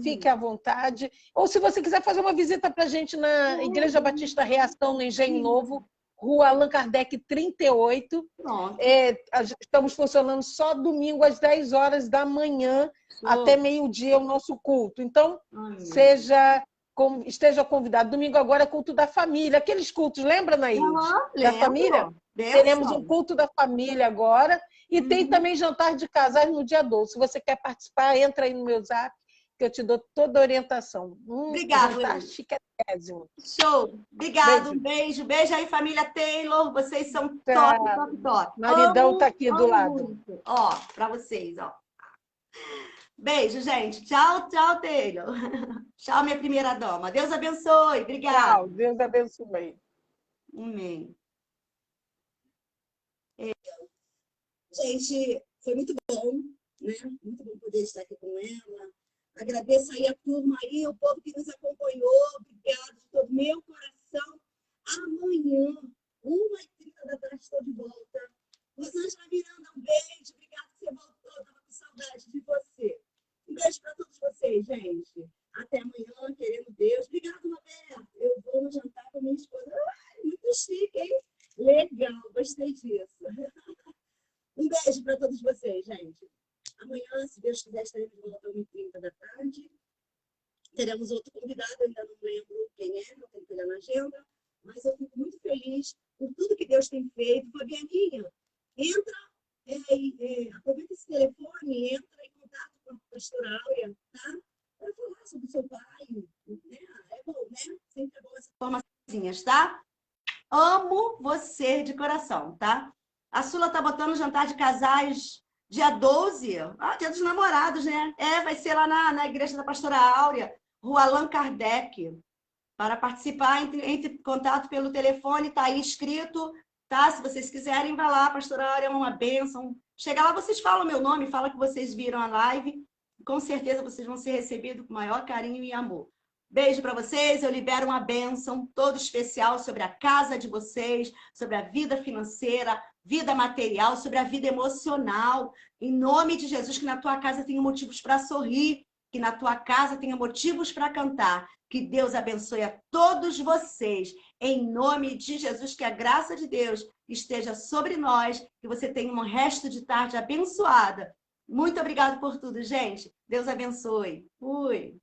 fique à vontade. Ou se você quiser fazer uma visita para a gente na Igreja Batista Reação, no Engenho Novo, Rua Allan Kardec 38. Estamos funcionando só domingo às 10 horas da manhã até meio-dia o nosso culto. Então, esteja convidado. Domingo agora é culto da família. Aqueles cultos, lembra, Naís? Da família? Teremos um culto da família agora. E tem também jantar de casais no dia 12. Se você quer participar, entra aí no meu zap, que eu te dou toda a orientação. Obrigada, jantar chiquetésimo. Show. Obrigada, um beijo. Beijo aí, família Taylor. Vocês são top, top, top. Maridão tá aqui do lado. Muito. Ó, para vocês, ó. Beijo, gente. Tchau, tchau, Taylor. Tchau, minha primeira dama. Deus abençoe. Obrigada. Tchau, Deus abençoe. Amém. Gente, foi muito bom, né? Muito bom poder estar aqui com ela. Agradeço aí a turma aí, o povo que nos acompanhou. Obrigado de todo meu coração. Amanhã, 1h30 da tarde, estou de volta. Rosângela Miranda, um beijo. Obrigada que você voltou. Estava com saudade de você. Um beijo para todos vocês, gente. Até amanhã, querendo Deus. Obrigada, Roberto. Eu vou no jantar com minha esposa. Ai, muito chique, hein? Legal, gostei disso. Um beijo para todos vocês, gente. Amanhã, se Deus quiser, estaremos de volta às 1h30 da tarde. Teremos outro convidado, ainda não lembro quem é, não tenho que olhar na agenda, mas eu fico muito feliz por tudo que Deus tem feito. Fabianinha, entra, aproveita esse telefone, entra em contato com a pastora Áurea, tá? Para falar sobre o seu pai. Né? É bom, né? Sempre é bom essas informações, tá? Amo você de coração, tá? A Sula tá botando jantar de casais dia 12. Dia dos namorados, né? Vai ser lá na igreja da pastora Áurea, Rua Allan Kardec. Para participar, entre em contato pelo telefone, tá aí escrito, tá? Se vocês quiserem, vai lá, a pastora Áurea é uma bênção. Chega lá, vocês falam meu nome, fala que vocês viram a live. Com certeza vocês vão ser recebidos com maior carinho e amor. Beijo para vocês, eu libero uma bênção todo especial sobre a casa de vocês, sobre a vida financeira, vida material, sobre a vida emocional. Em nome de Jesus, que na tua casa tenha motivos para sorrir, que na tua casa tenha motivos para cantar. Que Deus abençoe a todos vocês. Em nome de Jesus, que a graça de Deus esteja sobre nós, que você tenha um resto de tarde abençoada. Muito obrigada por tudo, gente. Deus abençoe. Fui.